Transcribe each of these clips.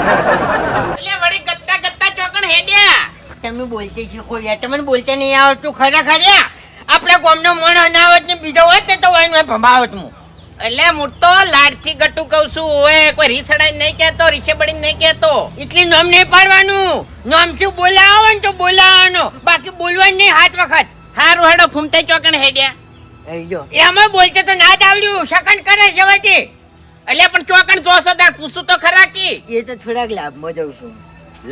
એટલે વળી ગત્તા ગત્તા ચોકણ હેડ્યા. તમે બોલતે શીખો યાર, તમને બોલતા નહીં આવડતું ખરેખર યાર. આપણે ગામનો મોણો ના આવત ને બીજો હોત ને તો વાયનો ભમાવત હું. એટલે હું તો લાડથી ગટુ કહું છું. ઓય કોઈ રીસડાઈ નહીં કહેતો, રીસે બળી નહીં કહેતો. એટલે નામ નહીં પાડવાનું. નામ શું બોલાવો ને તો બોલાવાનો, બાકી બોલવાનું નહીં 7 વખત. હારું હેડો ફૂમતે ચોકણ હેડ્યા. એમાં બોલતે તો ના જ આવડ્યું, શકન કરે છે વટી. એટલે પણ ચોકણ જોશો તાર પૂછું તો ખરા કી. એ તો થોડાક લાભમાં જઉં છું.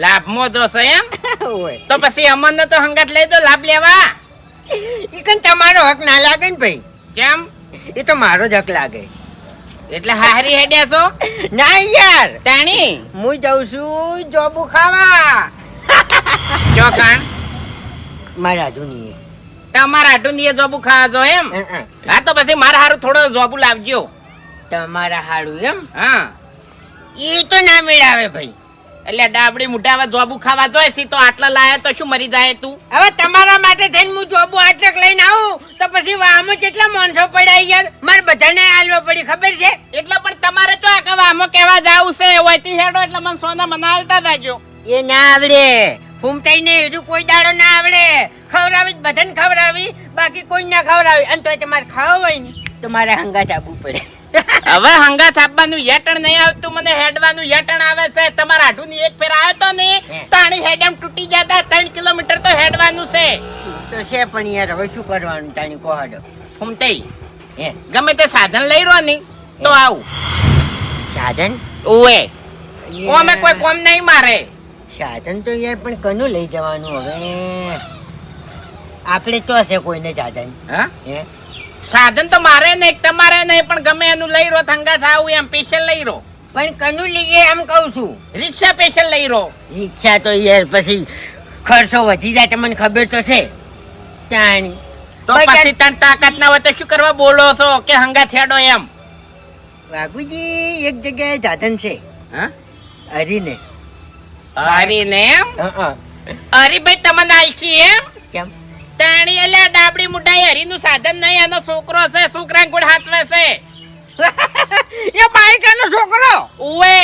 લાભમાં જોશો એમ? ઓય તો પછી અમરને તો હંગાત લઈ દો લાભ લેવા. ઈકન તમારો હક ના લાગે ને ભાઈ. કેમ? એ તો મારો જ હક લાગે. એટલે હારી હેડ્યા છો? ના યાર, તાણી હું જઉં છું જોબુ ખાવા. ચોકણ મારા જૂની તમારા હાટું ની જોબુ ખાવા જો એમ? હા તો પછી મારા હારું થોડો જોબુ લાવજો. તમારા હાડું એમ? હા એ તો ના મેળાવે ભાઈ. એટલે ડાબડી મુઢાવા જોબુ ખાવા જોય છે તો આટલા લાયા તો શું મરી જાય તું? હવે તમારા માટે થઈને હું જોબુ આટલેક લઈને આવું તો પછી વાહમાં કેટલા માણસો પડ્યા યાર. મારે બધાને હાલવા પડી, ખબર છે? એટલે પણ તમારે તો આ આમાં કેવા જાવું છે હોયથી હેડો એટલે મને સોના મનાલતા જાજો. એ ના આવડે, ફૂમતાઈને એનું કોઈ દાડો ના આવડે. ખવડાવી બધાને ખવડાવી, બાકી કોઈ ના ખવડાવી. અને તોય તમારે ખાવા હોય ને તો મારે હંગાત આપવું પડે. હવે હંગાત આપવાનું યટણ નહીં આવતું, મને હેડવાનું યટણ આવે છે. તમારા હાડું ની એક ફેર આવ્યો તો ને તાણી હેડમ તૂટી જતા 3 કિલોમીટર તો હેડવાનું છે. તો છે પણ યાર હવે શું કરવાનું તાણી કોહડો. ફૂમતઈ ગમે તે સાધન લઈ રહ્યો ને તો આવું સાધન. ઓએ ઓમે કોઈ કોમ નહીં મારે. સાધન તો યાર પણ કનું લઈ જવાનું હવે? આપણે તો હશે કોઈને સાધન. હા હે સાધન તો મારે નહીં તમારે નહીં, પણ ગમે એનું લઈ રહ્યો થંગા થાવું એમ સ્પેશિયલ લઈ રહ્યો. પણ કનું લઈએ એમ કહું છું. રિક્ષા સ્પેશિયલ લઈ રહ્યો. ઈચ્છા તો યાર પછી ખર્ચો વધી જાય તમને ખબર તો છે. તાણી તો પછી તન તાકાત ના હોય તો શું કરવા બોલો છો કે હંગા થેડો એમ? વાઘુજી એક જગ્યાએ સાધન છે. હા હરીને. હરીને એમ? હરીભાઈ તમને આલસી એમ? કેમ? તાણી એટલે ડાબડી મુઢાઈ હરીનું સાધન નહીં, એનો છોકરો છે, છોકરા ગુડ હાથવે છે. એ બાઈક એનો છોકરો. ઓએ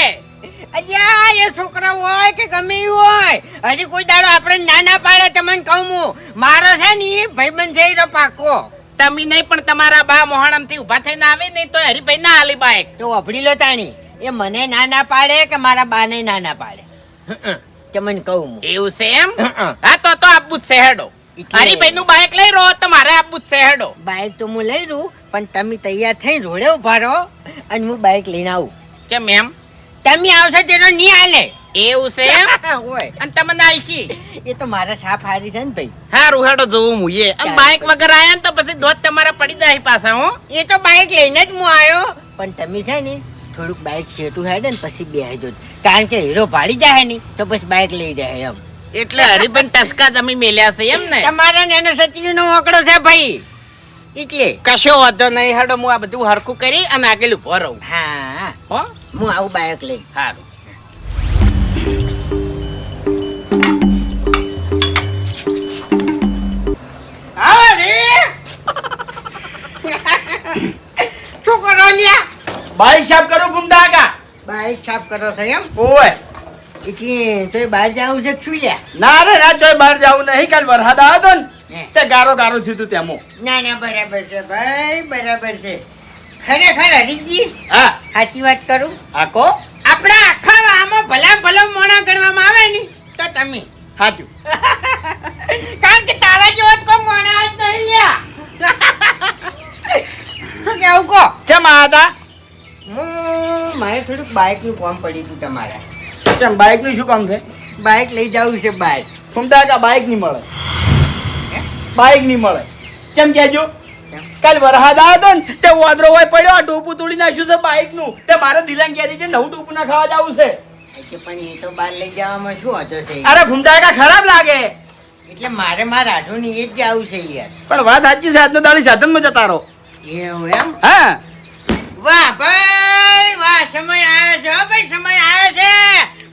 અલ્યા એ છોકરો હોય કે ગમે એ હોય, હજી કોઈ દાડો આપણે નાના પાડે તમને કહું હું. મારો છે ને એ ભાઈબંધ છે એનો પાકો. તમે નહીં પણ તમારા બા મોહણમ થી ઉભા થઈને આવે નહીં તો હરીભાઈ ના હાલી બાઈક. તો અભડી લો તાણી, એ મને ના પાડે કે મારા બા ને ના પાડે તમને કહું હું. એવું છે એમ? હા તો આપવું જ છે હેડો. હરીભાઈ નું બાઈક લઈ રહ્યો તો મારે આપવું જ છે હેડો. બાઈક તો હું લઈ રહું પણ તમે તૈયાર થઈને રોડે ઉભા રહો અને હું બાઈક લઈને આવું. કેમ એમ? તમે આવશો તેનો નહીં હાલે. એવું છે એમ? હોય અને તમને આલસી એ તો મારા સાફ હારી છે ને ભાઈ. હારું હેડો જોવું હું એ. અને બાઈક વગર આયા ને તો પછી દોત તમારે પડી જાય પાછા. હો એ તો બાઈક લઈને જ હું આવ્યો, પણ તમે છે ને થોડુંક બાઈક શેટું હેડે ને પછી બેહજો, કારણ કે હીરો ભાડી જાય ને તો પછી બાઈક લઈ જાય એમ. એટલે હરીભાઈ ટસકા તમે મેલ્યા છે એમ ને? તમારા ને એનો સચરી નો આંકડો છે ભાઈ, એટલે કશો વાંધો નહીં હેડો. હું આ બધું હરખું કરી અને આગળ ઉભો રહું. હા હો હું આવું બાઈક લઈ. સારું. શું કરો લ્યા? બાઈક સાફ કરું ફૂમતા કા. બાઈક સાફ કરો છો એમ? ઓય એટલે તો બહાર જવું છે શું લ્યા? ના રે ના ચોય બહાર જાવું નહીં. કાલ વરસાદ આવ્યો તો ને તે ગારો થયું તું તેમાં. ના ના બરાબર છે ભાઈ, બરાબર છે. ખરેખર હરીજી હા સાચી વાત કરું, આકો આપણા આખા આમાં ભલા મોણા ગણવામાં આવે ને તો તમે. સાચું. કારણ કે તારા જેવો તો કોઈ મોણા જ નહીં લ્યા. શું કેવું કહો? ચમ આતા મારે થોડુંક બાઈક નું કામ પડ્યું હતું તમારા. ચમ બાઈક નું શું કામ છે? બાઈક લઈ જવું છે. બાઈક ફૂમતા કા બાઈક નહીં મળે. બાઈક નહીં મળે. ચમ કેજો કાલ વરસાદ આવ્યો તો ને તે વાદરો હોય પડ્યો, આ ટોપું તોડી નાખ્યું છે બાઈક નું. તે મારે દિલાન કહી દીધી નવું ટોપું ના ખાવા જવું છે. પણ એ તો બહાર લઈ જવામાં શું હતો છે? અરે ફૂમતા કા ખરાબ લાગે. એટલે મારે મારા આઢું ની એ જ જવું છે યાર. પણ વાત સાચી છે, આજનો દાડી સાધન માં જતા રહો. એવું એમ? હા વાહ ભાઈ વાહ, સમય આવ્યો છે. ભાઈ સમય આવ્યો છે.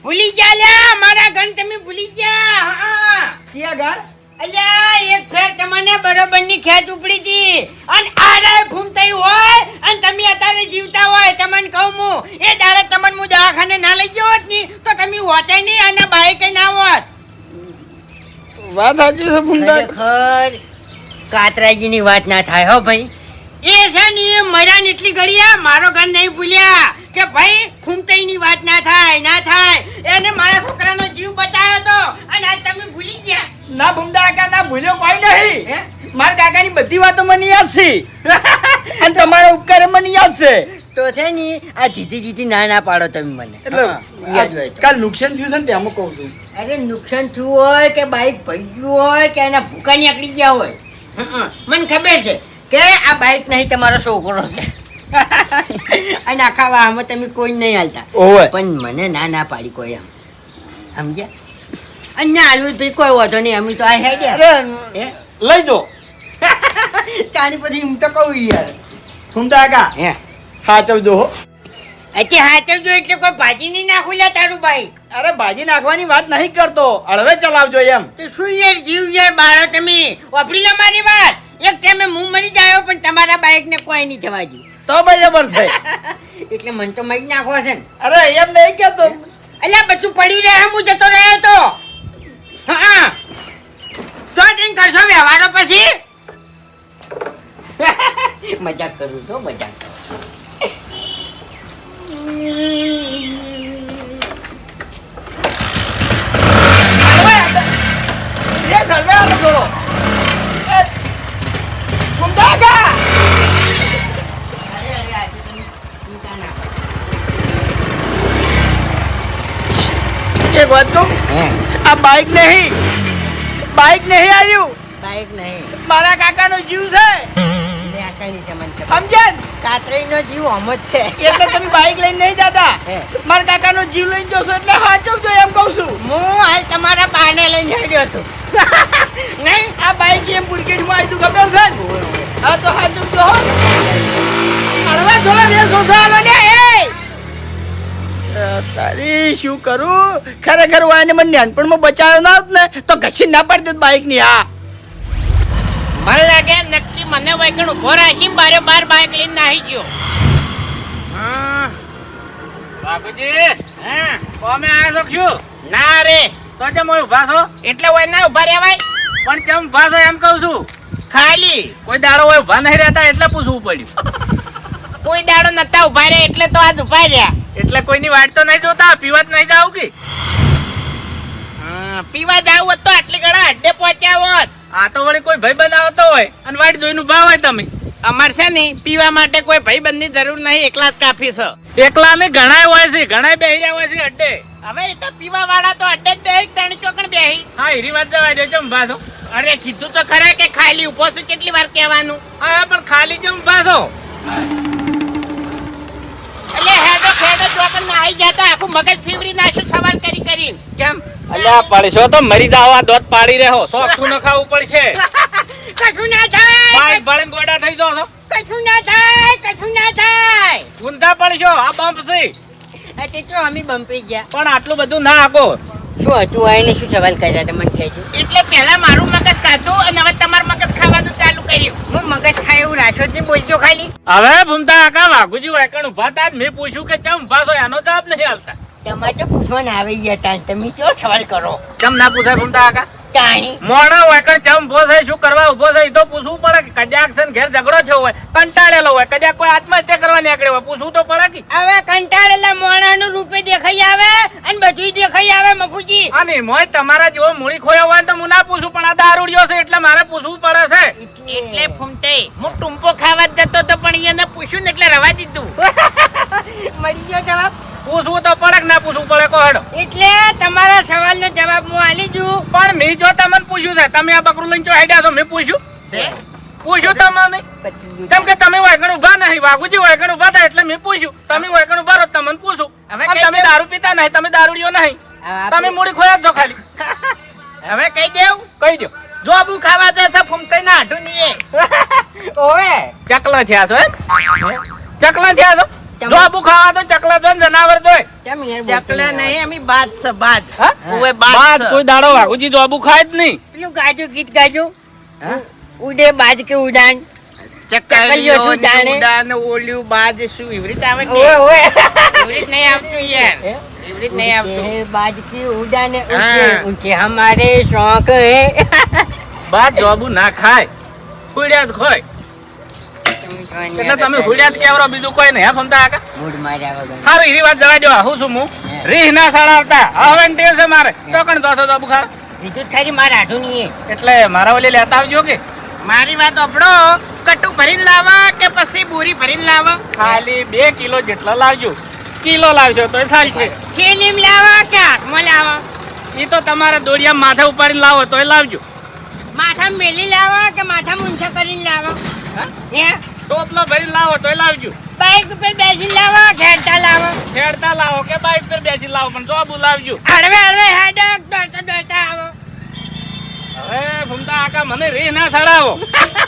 ભૂલી ગયા લ્યા મારા ગણ, તમે ભૂલી ગયા. હા ક્યાં ગાળ? અલ્યા એક ફેર તમને બરોબર ની ખેત ઉપડી હતી અને આરે ફૂમતાઈ હોય અને તમે અત્યારે અત્યારે જીવતા હોય તમને કહું હું એ દાડે તમને હું દવાખાને ના લઈ ગયો હોત ની તો તમે હોતે નહીં અને બાઈકે ના હોત. વાત સાચી છે ભૂમતા. ખરેખર કાતરાજીની વાત ના થાય હો ભાઈ. એ છે ને એ મર્યા ને એટલી ઘડિયા મારો ઘર નહીં ભૂલ્યા કે ભાઈ ખૂમતાઈની વાત ના થાય એને મારા છોકરાનો જીવ બચાવ્યો તો અને આજ તમે ભૂલી ગયા. ના ભૂમતા કાકા ના ભૂલ્યો કોઈ નહીં. હે? મારા કાકાની બધી વાતો મને યાદ છે અને તમારા ઉપકાર મને યાદ છે. તો છે ને આ જીતી ના પાડો તમે મને. એટલે યાદ હોય તો. કાલ નુકસાન થયું છે ને ત્યાં કહું છું. અરે નુકસાન થયું હોય કે બાઈક ભઈ હોય કે એના ભૂકા નીકળી ગયા હોય મને ખબર છે કે આ બાઈક નહીં તમારો છોકરો છે અને આખા વાહમાં તમે કોઈ નહીં હાલતા ઓવે. પણ મને ના પાડી કોઈ એમ સમજ્યા અને હાલવું ભાઈ કોઈ વાંધો નહીં અમે તો આ હેડે અરે હે લઈ દો. તાણી પછી હું તો કહું યાર ભૂમતા કાકા હે સાચવજો હો. અત્યારે હાચવજો એટલે કોઈ ભાજી નહીં નાખું લે તારું બાઈક. અરે ભાજી નાખવાની વાત નહીં કરતો, હળવે ચલાવજો એમ. તો શું યાર જીવ યાર બાળો તમે વાપરી લો મારી વાત. એક ટાઈમે હું મરી જાયો પણ તમારા બાઈક ને કોઈ નહીં થવા દઉં. તો બરાબર છે. એટલે મને તો મરી નાખવો છે ને. અરે એમ નહીં કેતો. અલ્યા બધું પડ્યું રહે હું જતો રહ્યો તો હા તો જઈને કરશો વ્યવહારો પછી મજાક કરું તો મજાક કરું. એ સળવે આલો થોડો. એ, ભૂમતા કાકા. અરે આજે તમે ચિંતા ના કરો. એક વાત કહું, આ બાઈક નહીં આવ્યું. બાઈક નહીં મારા કાકાનો જીવ છે. ને આસાની છે મને ખબર. સમજ્યા ને? કાતરીનો જીવ હમ જ છે. એટલે તમે બાઈક લઈને નહીં જતા. હે. મારા કાકાનો જીવ લઈને જશો એટલે સાચવજો એમ કહું છું. હું હાલ તમારા પાને લઈને હેડ્યો હતો નહીં આ બાઈક એમ પુરકેટમાં આવી તું ખબર છે ને? હા તો સાચવજો હો. હળવા થોડા બે સોસા આલો લે એ. તારી શું કરું ખરેખર વાને મને નાનપણમાં બચાવ્યો ના હોત ને તો ઘસી ના પાડી દેત બાઈક ની. હા મને લાગે નક્કી મને વૈકણ ઉભો રાખી બારે બાર બાઈક લઈને નાહી ગયો. બાપુજી હા તમે આયા છો શું? ના રે તો ચમ ઓય ઊભા છો? એટલે હોય ના ઉભા રહેવાય પણ ચમ ઊભા છો એમ કહું છું. ખાલી કોઈ દાડો ઓય ઊભા નહીં રહેતા એટલે પૂછવું પડ્યું. કોઈ દાડો નતા ઉભા રહ્યા એટલે તો આજ ઉભા રહ્યા. એટલે કોઈની વાટ તો નહીં જોતા, પીવા જ નહીં જાવ કે? પીવા જાવ હોત તો આટલી ઘણા અડ્ડે પહોંચ્યા હોત. આ તો વળી કોઈ ભાઈ બનાવતો હોય અને વાટ જોઈને ઊભા હોય તમે. અમાર છે ને પીવા માટે કોઈ ભાઈબંધની જરૂર નહીં, એકલા જ કાફી છે. એકલા ને ઘણાય હોય છે, ઘણાય બેહી રહ્યા હોય છે અડ્ડે. હવે એ તો પીવા વાળા તો અડ્ડે જ બેહી ત્રણ ચોકણ બેહી. હા હીરી વાત જવા દો, ચમ ઊભા છો? અરે કીધું તો ખરા કે ખાલી ઉભો છું, કેટલી વાર કહેવાનું. હા પણ ખાલી ચમ ઊભા છો? એટલે હેડો ખેડો ચોકણ નાહી જતા આખું મગજ ફીવરી નાખ્યું સવાલ કરી. કેમ અલ્યા પડશો તો મરી જાવ, આ દોત પાડી રહ્યો. શોખ શું ન ખાવું પડશે? કશું ના થાય બાઈક ભળીને ગોડા થઈ જાવ છો. કશું ના થાય ઊંધા પડશો, આ બમ્પ છે. તે તો અમે બંપી ગયા. પણ આટલું બધું ના આકો. શું હતું આઈને શું સવાલ કર્યા તમને કહેજો. એટલે પહેલા મારું મગજ ખાધું અને હવે તમારું મગજ ખાવાનું ચાલુ કર્યું. હું મગજ ખાય એવું રાશો જ નહીં બોલજો ખાલી. હવે ભૂમતા કાકા વાઘુજી વાયકણ ઉભા હતા, મેં પૂછ્યું કે ચમ ઉભા છો, એનો જવાબ નહીં આલતા. તમારે તો પૂછવાના આવી ગયા તા તમે કેવો સવાલ કરો ચમ ના પૂછાય ભૂમતા કાકા? તાણી મોણા વાયકણ ચમ ઉભો છે, શું કરવા ઉભો છે, એ તો પૂછવું પડે કે કદાચ છે ને ઘેર ઝઘડો થયો હોય, કંટાળેલો હોય, કદાચ કોઈ આત્મહત્યા કરવા નીકળ્યો હોય, પૂછવું તો પડે કે? હવે કંટાળેલા મોણાનું રૂપે દેખાઈ આવે અને બધું દેખાઈ આવે મફુજી. અને મોય તમારા જેવો મૂળી ખોયો હોય ને તો હું ના પૂછું, પણ આ દારૂડિયો છે એટલે મારે પૂછવું પડે છે. એટલે ફૂમતે હું ટૂંપો ખાવા જ જતો તો પણ એને પૂછ્યું ને એટલે રવા દીધું. મળી ગયો જવાબ. પૂછવું તો પડે કે ના પૂછવું પડે કહો હેડો. એટલે તમારા સવાલનો જવાબ હું આલી દઉં. પણ મેં જો તમને પૂછ્યું છે, તમે આ બકરું લઈને ચો હેડ્યા છો, મેં પૂછ્યું તમને? કેમ કે તમે વાયકણ ઉભા નહીં, વાઘુજી વાયકણ ઉભા હતા એટલે મેં પૂછ્યું. તમે વાયકણ ઉભા રહો તમને પૂછું. હવે અને કઈ તમે દે. દારૂ પીતા નહીં, તમે દારૂડિયો નહીં, તમે મૂડી ખોયા જ છો ખાલી. હવે કહી દેવું કહી દો. જો આબુ ખાવા જશે ફૂમતે ના હાડું નહીં. ઓવે ચકલા થયા છો એમ? ચકલા થયા છો? જો આબુ ખાવા તો ચકલા જો ને જનાવર જોય. કેમ યાર ચકલા નહીં અમે બાદ છે બાદ. હા? ઓવે બાદ બાદ કોઈ દાડો વાઘુજી જો આબુ ખાય જ નહીં. પેલું ગાજો ગીત ગાજો ઉડે બાજ કે ઉડાન ચકલીઓ શું જાણે? ઉડાન ઓલ્યું બાજ શું એવી રીતે આવે કે ઓય ઓય એવી રીતે નહીં આવતું યાર એવી રીતે નહીં આવતું उड़ते बाज की उड़ाने हाँ। ऊंचे ऊंचे हमारे शौक है બાદ જોબુ ના ખાય હુડ્યા જ ખોય એટલે તમે હુડ્યા જ કેવરો બીજું કોઈ નહીં હા ફમતા કાકા મૂડ માર્યા વગર હારું ઈરી વાત જવા દો હું છું હું રીહ ના સડાવતા હવે ટેવ છે મારે તો કણ દોસો જોબુ ખાવા બીજું જ ખાલી મારા હાથું નહીં એટલે મારા ઓલી લેતા આવજો કે મારી વાત ઓપડો કટુ ભરીને લાવા કે પછી બોરી ભરીને લાવા ખાલી 2 કિલો જેટલા લાવજો કિલો લાવશો તો ચાલ છે થેલીમ લાવા કે હાથમાં લાવા ઈ તો તમારે દોડિયા માથે ઉપાડીને લાવો તોય લાવજો માથા મેલી લાવા કે માથા મૂંછા કરીને લાવા હા? હે ટોપલો ભરીને લાવો તોય લાવજો બાઈક ઉપર બેસી લાવા ઘેરતા લાવા ખેડતા લાવો કે બાઈક પર બેસી લાવો પણ જોબુ લાવજો હળવે હળવે હેડક દોડતા દોડતા આવો હવે ફમતા આકા મને રીહ ના સડાવો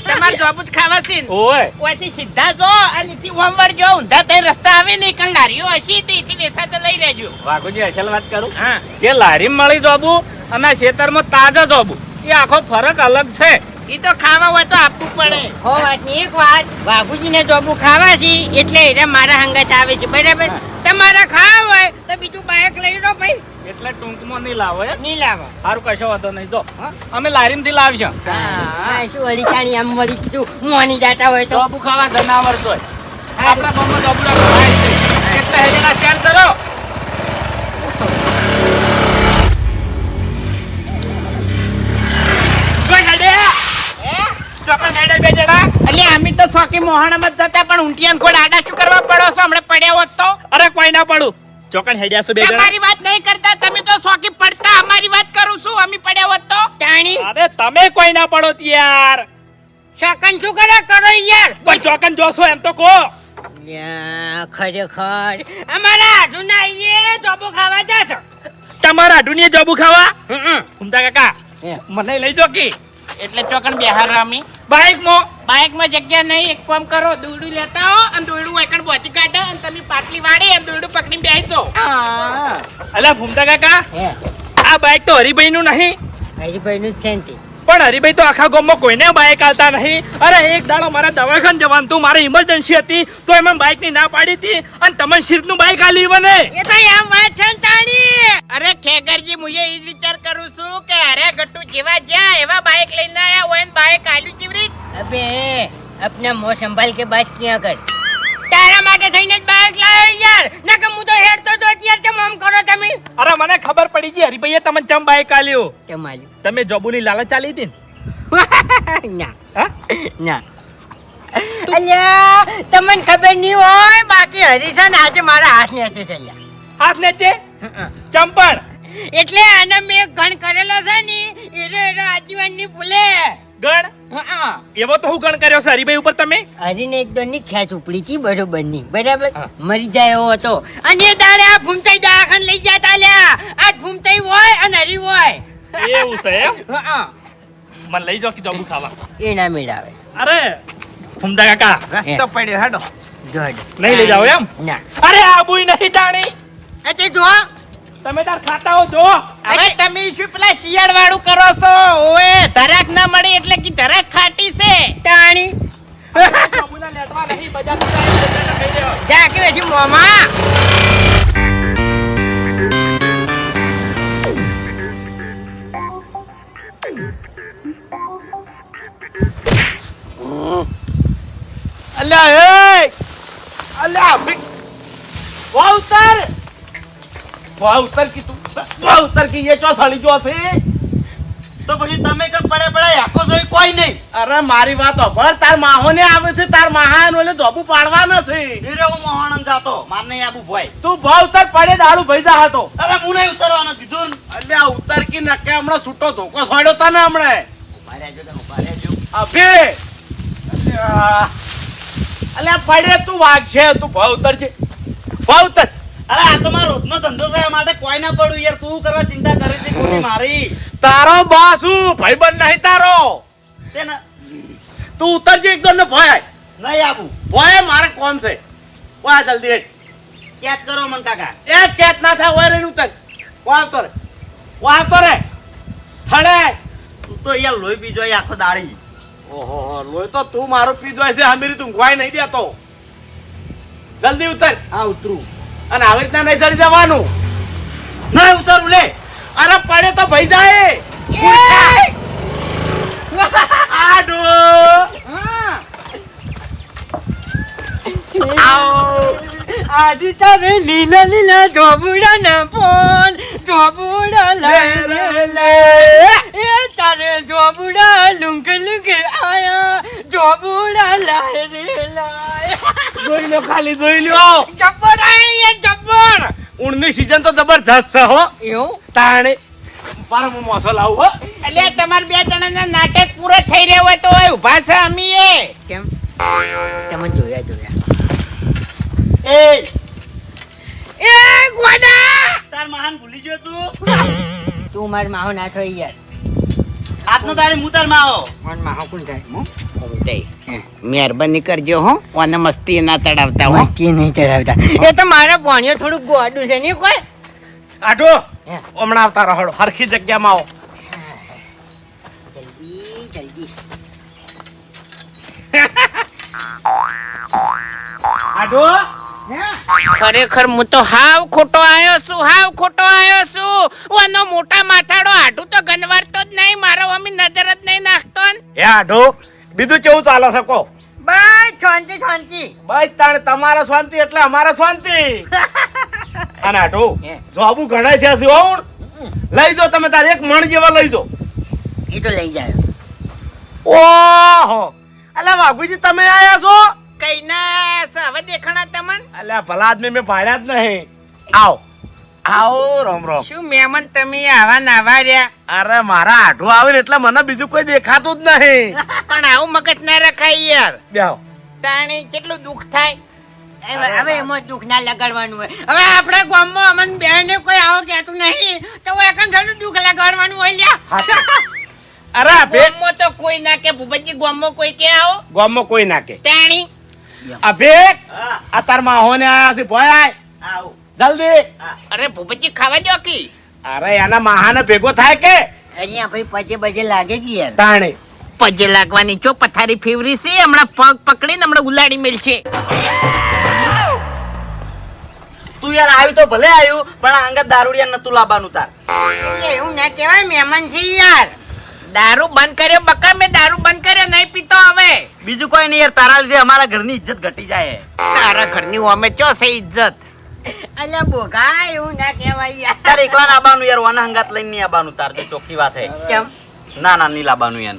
તમારે જોબ જ ખાવા છે ને? ઓય ઓયથી સીધા જો અને એથી હોમવર્ડ જો ઊંધા થઈ રસ્તા આવે ને કણ લારીઓ હશે તે એથી વેસાતો લઈ રહેજો વાઘુજી અસલ વાત કરું હા જે લારી મળી જોબુ અને ખેતરમાં તાજા જોબુ એ આખો ફરક અલગ છે ઈ તો ખાવા હોય તો આપવું પડે હો વાતની એક વાત વાઘુજીને જોબુ ખાવા છે એટલે એને મારા હંગાત આવે છે બરાબર તમારા ખાવા હોય તો બીજું બાઈક લઈ લો ભાઈ એટલે ટૂંકમાં નહીં લાવો એમ નહીં લાવો સારું કશો વાંધો નહીં જો હા? અમે લારીમથી લાવશું હા શું વળી તાણી આમ વળી કીધું મોની જાતા હોય તો જોબુ ખાવા જનાવર જોય આપણા ગામમાં જોબુ ખાય છે એટલે હેડેલા શેર કરો કોઈ હેડે ચોકન હેડે બે જણા એટલે અમે તો શોકી મોહણામાં જ જતા પણ ઊંટિયાન કોડ આડા શું કરવા પડો છો હમણાં પડ્યા હોત તો અરે કોઈ ના પડું ચોકન હેડ્યા છો બે જણા તમારી વાત નહીં કરતા તમે તો શોકી પડતા અમારી વાત કરું છું અમે પડ્યા હોત તો તાણી અરે તમે કોઈ ના પડો યાર શકન શું કરે કરો યાર પણ ચોકન જોશો એમ તો કહો લ્યા, ખરેખર અમારા હાડું ના આવીએ જોબુ ખાવા જશો તમારા ઢુનિયા જોબુ ખાવા ઉમતા કાકા મને લઈ જો કે એટલે ચોકન બિહાર અમે બાઈક માં બાઇકમાં જગ્યા નહીં એક કામ કરો દોરડું લેતા આવો અને દોરડું એકણ બોતી કાઢો અને તમે પાટલી વાળી અને દોરડું પકડીને બેસી જાઓ અલા ભૂમતા કાકા હે આ બાઈક તો હરિભાઈ નું નહીં હરીભાઈ નું શાંતિ પણ હરિભાઈ તો આખા ગામમાં કોઈને બાઈક આલતા નહીં અરે એક દાડો મારા દવાખાને જવાનું તું મારી ઇમરજન્સી હતી તો એમાં બાઈક ની ના પાડી હતી અને તમને શીર્ષનું બાઈક આલી મને એ તો એમ વાત છે ને તાણી અરે ખેગરજી હું એ જ વિચાર કરું છું કે અરે ગટ્ટુ જેવા જ્યાં એવા બાઇક લઈને આયા હોય ને બાઇક આલ્યું ચીવરી અબે अपना मुंह संभाल के बात किया कर તારા માટે થઈને જ બાઈક લાવ્યો યાર નકર હું તો હેડતો તો અત્યારે તેમ આમ કરો તમે અરે મને ખબર પડી ગઈ હરિભાઈએ તમને ચમ બાઈક આલ્યો તમારી તમે જોબુની લાલચ આલી હતી ને ના હા ના અલ્યા તમને ખબર નહીં હોય બાકી હરીશન આજે મારા હાથ ને છે ચાલ્યા હાથ નેચે ચંપણ એટલે આને મેં ગણ કરેલો છે ને એનો આજીવન ની ભૂલે ગણ એવો તો હું ગણ કર્યો છે હરિભાઈ ઉપર તમે હરીને એક દોની ખેંચ ઉપડી હતી બરોબર ની બરાબર હા. મરી જાય એવો હતો અને એ દાડે આ ભૂમતાઈ દવાખાને લઈ જતા લ્યા આ ભૂમતાઈ હોય અને હરી હોય એવું છે એમ હા. મને લઈ જાઓ કે જોબુ ખાવા એ ના મેળાવે અરે ફૂમતા કાકા રસ્તો પડ્યો હેડો જોડ નહીં લઈ જાઓ એમ ના અરે આબુય નહીં જાણી એટલે જો તમે તાર ખાતા હો જો હવે તમે શું પેલા શિયાળ વાળું કરો છો ઓએ ધરાક ના મળે એટલે કે ધરાક ખાટી છે તાણી જોબુના નેટવા નહીં બજારમાં જાય બજારમાં ખાઈ લેવા. જા કે હજી મોમાં અલ્યા એ અલ્યા વાહ ઉતર વાહ ઉતર કી તું વાહ ઉતર કી ये ચો સાલી જો છે તો પછી તમે કઈ પડે પડે આખો સોય કોઈ નહીં અરે મારી વાત હોભળ તાર માહોને આવે છે તાર માહાન ઓલે જોબુ પાડવાનો છે નીરે હું મોહણમ જાતો માર નહીં આબુ ભોય તું ભાવ ઉતર પડે દાડુ ભઈજા હતો અરે હું નહીં ઉતરવાનો કીધું ને. અલ્યા ઉતર કી નકે હમણાં છૂટો ધોકો છોડ્યો તને હમણે ઉભા રહેજો તમે ઉભા રહેજો અબે અલ્યા પડે તું વાઘ છે તું ભાવ ઉતર છે ભાવ ઉતર અરે આ તો મારો રોજનો ધંધો છે આ માટે કોઈ ના પડું યાર તું કરવા ચિંતા કરે છે ખોટી મારી તારો બાસુ ભાઈબંધ નહીં તારો તે ને તું ઉતર જે એકદમ ને ભય નહીં આબુ ભય મારે કોણ છે વાહ જલ્દી હેડ. કેચ કરો મન કાકા એક કેત ના થાય ઓય રેન ઉતર વાહ તો રે થડે તું તો યાર લોહી પીજો એ આખો દાડી ઓહો લોહી તો તું મારો પીધો છે હમીરી તું ઊંઘવાય નહીં દેતો જલ્દી ઉતર હા ઉતરું અને આવી રીતના નહીં ચડી જવાનું નહીં ઉતરું લે અરે પડે તો ભઈ જાય આડો આજે તારે લીલા લીલા ઢોબુડા ના ફોન ઢોબુડા લે એ તારે ઢોબુડા લુંક લુંક આયા ઢોબુડા લાય રે લાય જોઈ લો ખાલી જોઈ લ્યો જબ્બર આય યાર જબ્બર ઊંડની સીઝન તો જબરજસ્ત છે હો એવું તાણે પર હું મોસો લાવું હો એટલે તમાર બે જણાના નાટક પૂરા થઈ રહ્યા હોય તો ઓય ઊભા છે અમીએ કેમ તમે જોયા એ એ ગોડા તાર મહાન ભૂલી ગયો તું તું માર માહો ના થઈ યાર આજનો તારે હું તાર માં આવો મન માહો કોણ થાય મહેરબાની કરજો હો અને મસ્તી ના તડાવતા હો કે નહીં ચડાવતા એ તો મારા ભણ્યો થોડું ગોડું છે નહીં કોઈ આડો હમણાં આવતા રહો હરખી જગ્યામાં આવો જલ્દી જલ્દી આડો ખરેખર હું તો હાવ ખોટો આવ્યો છું ઓનો મોટા માથાડો હાડું તો ગનવારતો જ નહીં મારો અમી નજર જ નહીં નાખતો ને. હે આડો બીજું કેવું ચાલે છે કો બસ શાંતિ શાંતિ બસ તાણે તમારે શાંતિ એટલે અમારે શાંતિ અને આડો જોબુ ઘણા છે સિવાઉણ લઈ જો તમે તારે એક મણ જેવા લઈ જો એ તો લઈ જાય ઓહો અલા વાઘુજી તમે આયા છો કઈ ના હવે દેખાણા તમન અલ્યા ભલા આદમી મેં ભાડ્યા જ નહીં આવો આવો રામ રામ શું મહેમાન તમે આવા નાવા રહ્યા અરે મારા આઢું આવે ને એટલે મને બીજું કોઈ દેખાતું જ નહીં પણ આવું મગજ ના રખાય યાર બેહો તાણી કેટલું દુઃખ થાય હવે એમાં દુઃખ ના લગાડવાનું હોય હવે આપણે ગામમાં અમન બેને કોઈ આવો કહેતું નહીં તો એકન થોડું દુઃખ લગાડવાનું હોય લ્યા અરે અભે ગોમમાં તો કોઈ ના કે ભૂપતજી ગોમમાં કોઈ કે આવો ગામમાં કોઈ નાખે તાણી અભે આ તાર માહોને આયા છે ભોય આય આવો જલ્દી અરે ભૂપતજી ખાવા દો કી અરે એના માહાને ભેગો થાય કે અહીંયા ભાઈ પજે બજે લાગે કે યાર તાણે પજે લાગવાની ચો પથારી ફેવરી છે હમણાં પગ પકડીને હમણાં ઉલાડી મેલશે તું યાર આવ્યું તો ભલે આવ્યું પણ આ અંગત દારૂડિયા નતું લાવવાનું તાર એવું ના કહેવાય મહેમાન છે યાર દારૂ બંધ કર્યો બકા મેં દારૂ બંધ કર્યો નહીં પીતો હવે બીજું કોઈ નહીં યાર તારા લીધે અમારા ઘરની ઇજ્જત ઘટી જાય તારા ઘરની ઓમે ચો છે ઇજ્જત અલ્યા બોગા એવું ના કહેવાય યાર તારે એકલા ના આવવાનું યાર વાના હંગાત લઈને નહીં આવવાનું તાર જો ચોખ્ખી વાત હે કેમ ના ના નહીં લાવવાનું યાર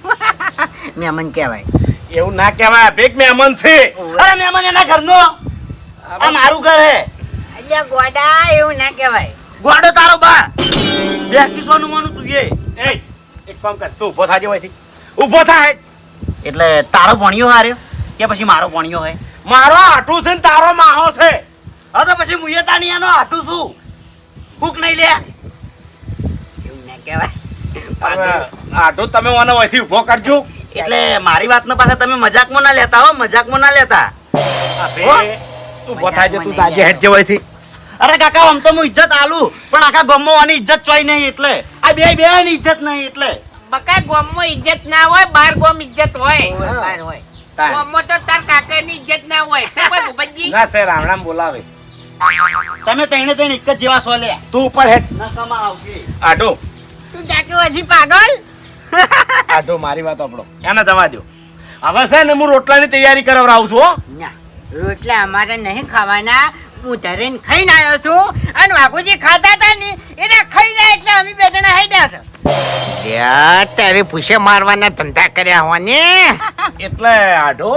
મહેમાન કહેવાય એવું ના કહેવાય ભેગ મહેમાન છે અરે મહેમાન એના ઘરનો આ મારું ઘર હે અલ્યા ગોડા એવું ના કહેવાય ગોડો તારો બા બે કિસ્સાનું માનું તું એ એ એક કામ કર તું ઊભો થાજે હોયથી ઊભો થાય એટલે તારો ભણ્યો હાર્યો કે પછી મારો ભણ્યો હે મારો આઠું છે ને તારો માહો છે હા તો પછી મુયે તાની આનો હાટું છું ભૂખ નહીં લે એવું ના કહેવાય આઠું તમે મને હોયથી ઊભો કરજો એટલે મારી વાતનો પાછા તમે મજાકમાં ના લેતા હો મજાકમાં ના લેતા અભે તું ઊભો થાજે તું તાજે હેડ જે હોયથી અરે કાકા આમ તો હું ઇજ્જત આલું પણ આખા ગામમાં આની ઇજ્જત ચોઈ નહીં એટલે આ બે ની ઇજ્જત નહીં એટલે બકા ગોમમાં ઇજ્જત ના હોય બાર ગોમ ઇજ્જત હોય બાર હોય ગોમમાં તો તાર કાકાની ઇજ્જત ના હોય છે કોઈ ભૂપતજી ના સર રામ બોલાવે તમે તેણે એક જ જેવા સો લે તું ઉપર હેડ ના કમા આવજે આડો તું જાકે હજી પાગલ આડો મારી વાત આપણો એને જવા દો હવે છે ને હું રોટલાની તૈયારી કરાવરાવું છું હો ના રોટલા અમારે નહીં ખાવાના હું ધરેન ખાઈને આવ્યો છું અને બાપુજી ખાતા હતા ને એને ખાઈને એટલે અમે બે જણા હેડ્યા છે તારે પૂછે મારવાના ધંધા કર્યા હોય ને એટલે આડો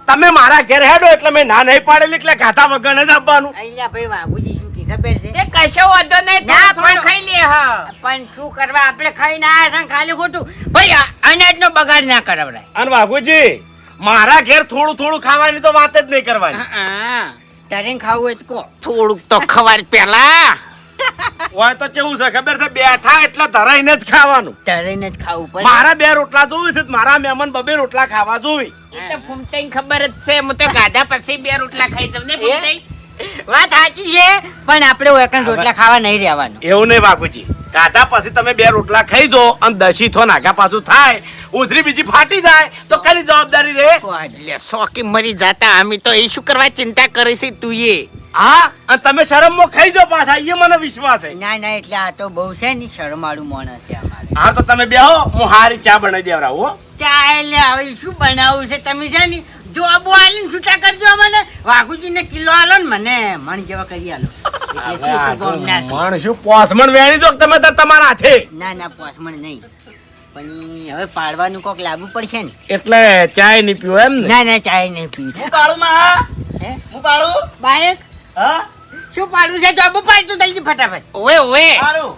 તમે મારા ઘેર હેડો એટલે મેં ના નહીં પાડેલી એટલે ખાતા વગર જ આપવાનું અહીંયા ભાઈ બાપુજી શું કી ખબર છે એ કશો વાંધો નહીં ના, થોડું પણ- ખાઈ લે હા પણ શું કરવા આપણે ખાઈને આવ્યા છે ખાલી ખોટું ભાઈ અનાજનો બગાડ ના કરાવરાય અને વાઘુજી મારા ઘેર થોડું થોડું ખાવાની તો વાત જ નહીં કરવાની તરેન ખાવું હોય તો કહો થોડુંક તો ખવાર પેલા હોય તો કેવું છે ખબર છે બેઠા એટલે ધરાઈને જ ખાવાનું તરેન જ ખાવું પડે મારા બે રોટલા જોવી છે મારા મહેમાન બબે રોટલા ખાવા જોવી એ તો ફૂમતાઈ ખબર જ છે હું તો ગાધા પછી બે રોટલા ખાઈ દઉં ને ફૂમતાઈ વાત સાચી છે પણ આપણે એકન રોટલા ખાવા નહીં રહેવાનું એવું નહીં બાપુજી કાઢા પછી તમે 2 રોટલા ખાઈ દો અને દસી થો નાગા પાછું થાય ઉધરી બીજી ફાટી જાય તો કઈ જવાબદારી રે? લે સોકી મરી જાતા અમે તો એ શું કરવા ચિંતા કરી છે તું એ હા, અને તમે શરમમાં ખાઈ દો પાછા, એ મને વિશ્વાસ છે. ના ના એટલે આ તો બહુ છે ને શરમાળું માણસ છે અમારે. હા તો તમે બેહો, હું હારી ચા બનાવી દેવડાવું હો. ચા એટલે હવે શું બનાવવું છે તમે છે ને જો આબુ આલીને છૂટા કરજો મને વાઘુજીને કિલો આલો ને મને મણ જેવા કરી આલો એટલે શું તું ગમ ના છું. મણ શું પોસમણ વેણી દો તમે તો તમારા હાથે. ના ના પોસમણ નહીં પણ ઈ હવે પાડવાનું કોક લાવવું પડશે ને. એટલે ચાય નહીં પીવો એમ ને? ના ના ચાય નહીં પીવી. હું પાડું માં હે હું પાડું બાઈક હા શું પાડવું છે તો આબુ પાડ તું જલ્દી ફટાફટ. ઓવે ઓવે સારું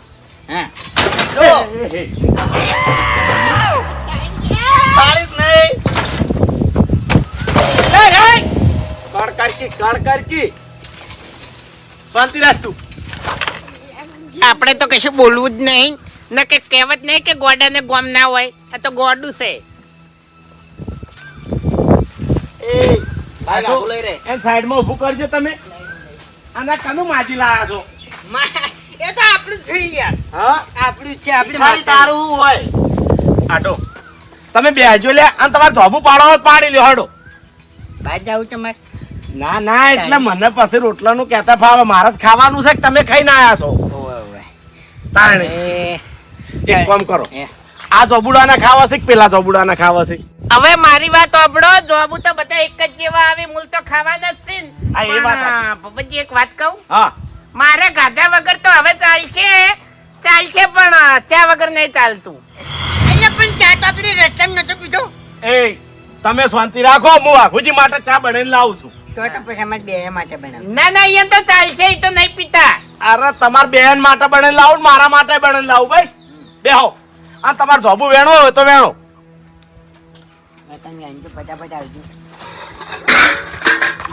હા જો પાડ્યું જ નહીં કણકી શાંતિ રાખ તું. આપણે તો કશું બોલવું જ નહીં ને કે કહેવત નહીં કે ગોડાને ગોમ ના હોય આ તો ગોડું છે એ ભાઈ આખું લઈ રે એમ સાઈડમાં ઊભું કરજો તમે. આના કનું માજી લાયા છો? એ તો આપણું જ છે યાર હા, આપણું જ છે આપણે ખાલી તારું હોય આટો તમે બેહજો લે અને તમારે ધોબું પાડો હોય તો પાડી લ્યો હડો. બહાર જાવું તમારે. ના ના એટલે મને પછી રોટલાનું કહેતા ફાવે, મારે જ ખાવાનું છે કે તમે ખાઈને આયા છો? તારણે એક કામ કરો, એ. આ જોબુડાના ખાવા છે કે પેલા જોબુડાના ખાવા છે? હવે મારી વાત સાંભળો જોબુ તો બધા એક જ જેવા આવે મૂળ તો ખાવાના જ છે ને. હા, એ વાત સાચી. પણ પપ્પાજી એક વાત કહું હા, મારે ગાધા વગર તો હવે ચાલશે પણ ચા વગર નહીં ચાલતું. અહીંયા પણ ચા તો આપણે રસ્તામાં નતો પીધો એ તમે શાંતિ રાખો, હું વાઘુજી માટે ચા બનાવીને લાવું છું. તો પછી અમારે બે માટે બનાવ. ના ના અહીંયા તો ચાલશે એ તો નહીં પીતા. અરે તમાર બેન માટે બનાવીને લાવું ને મારા માટે બનાવીને લાવું ભાઈ. બેહો આ તમારે જોબુ વેણો હોય તો વેણો. ફટાફટ આવજો.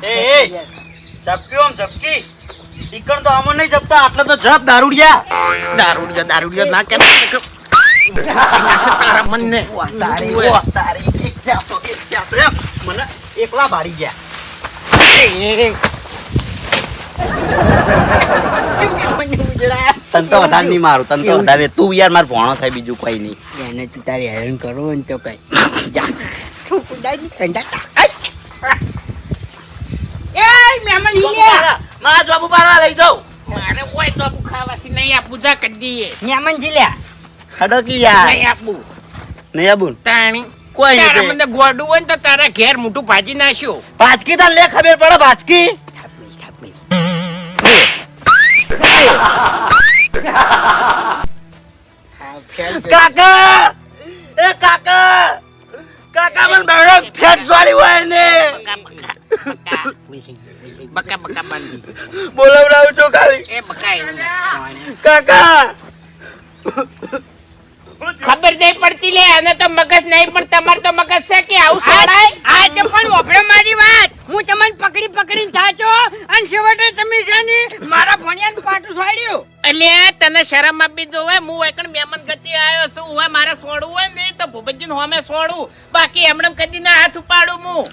એ ચપક્યું આમ ચપકી ઈકણ તો આમાં નહીં જપતા આટલે તો જપ દારૂડિયા દારૂડિયો ના કે તારા મનને તારી એક જાપ રે મને એકલા બાળી ગયા તન તો વધારે નહીં મારું તન તો વધારે તું યાર માર ભોણો થાય બીજું કોઈ નહીં એને તું તારી હેરાન કરવો ને તો કઈ જા મહેમાન હિલ્યા મારા જોબુ પાડવા લઈ જાઉં મારે હોય તો આપું ખાવાથી નહીં આપું જા કરી દઈએ મહેમાન હિલ્યા ખડકી યાર નહીં આપું નહીં આબુન તાણી કોઈ નહીં તારા તે. મને ગોડું હોય ને તો તારા ઘેર મોટું ભાજી નાખ્યો. ભાજકી તાર લે ખબર પડે ભાજકી કાકા એ કાકા કાકા મને બેડો ફેટ સોરી હોય ને બકા બકા બાંધી બોલાવડાવું છું ખાલી એ બકા એવું. કાકા ખબર નહીં પડતી લે અને તો મગજ નહીં પણ તમારે તો મગજ છે કે આવું સોડાય. આજે પણ ઓફરે મારી વાત હું તમને પકડીને થાચો અને છેવટે તમે જાની મારા ભણિયાનું પાટું છોડ્યું. એટલે તને શરમ આપી દો હોય હું એકણ મહેમાન ગતિ આવ્યો છું હોય મારે સોડવું હોય ને તો ભૂપતજીને હોમે સોડું બાકી એમણે કદી ના હાથ ઉપાડું હું.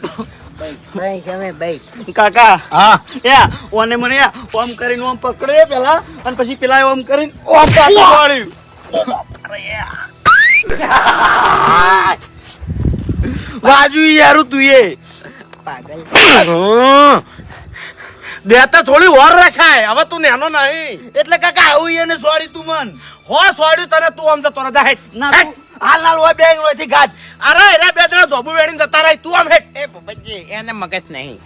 ભાઈ તમે ભાઈ કાકા હા એ ઓને મને ઓમ કરીને ઓમ પકડ્યો પેલા અને પછી પેલા ઓમ કરીને ઓમ પાછું વાળ્યું વાજુ યાર તું એ પાગલ દેતા થોડી વાર રખાય, હવે તું નેનો નહીં એટલે કાકા આવું એને સોરી તું મન હો સોડ્યું તને તું આમ જતો રહે જા હેઠ. ના તું હાલ હાલ હોય બેંગ હોય થી ગાજ અરે એરા બે જણા જોબુ વેણીને જતા રહી તું આમ હેઠ. એ ભૂપતજી એને મગજ નહીં.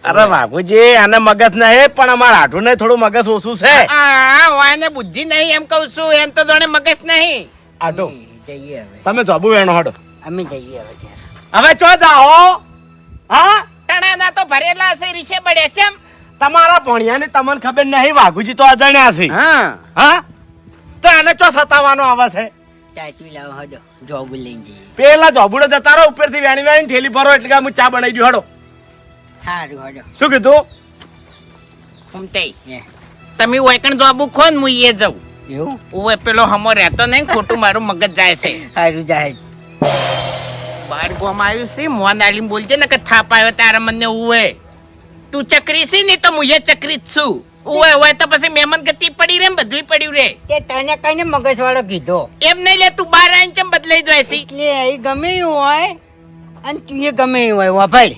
અરે બાબુજી આને મગજ નહીં પણ અમારા હાડું ને થોડું મગજ ઓછું છે. હા વાને બુદ્ધિ નહીં એમ કહું છું એમ તો જોણે મગજ નહીં. આડો જઈએ હવે તમે જોબુ વેણો હડો અમે જઈએ હવે ત્યાં. હવે ચો જાઓ. હા ટણાના તો ભરેલા હશે રીસે બળ્યા ચમ. તમારા ભણિયાની તમને ખબર નહીં, વાઘુજી તો અજાણ્યા છે. હા હા તો એને ચો સતાવાનો આવે છે? ટાટવી લાવો હડો જોબ લઈને જઈએ. પેલા જોબુડો જતા રહો ઉપરથી વેણી વેણી થેલી ભરો એટલે કે હું ચા બનાવી દઉં હડો. સારું હડો. શું કીધું? ઉમતે હે. તમે ઓયકણ જોબુ ખો ને હું એ જાઉં. એવું ઓવે પેલો હમો રહેતો નહીં ખોટું મારું મગજ જાય છે. સારું જાહેર બાર ગોમ આવ્યું છે મોન આલીમ બોલજે ને કે થાપ આવ્યો તારા મને ઉવે તું ચકરી છે ને તો હું એ ચકરી જ છું. ઓય તો પછી મહેમાન ગતિ પડી રે ને બધુંય પડ્યું રે. તે તને કઈને મગજ વાળો કીધો એમ નહીં લે, તું બહાર આવીને કેમ બદલાઈ જાય છે? એટલે એ ગમે એવું હોય અને તું એ ગમે એવું હોય વાપર.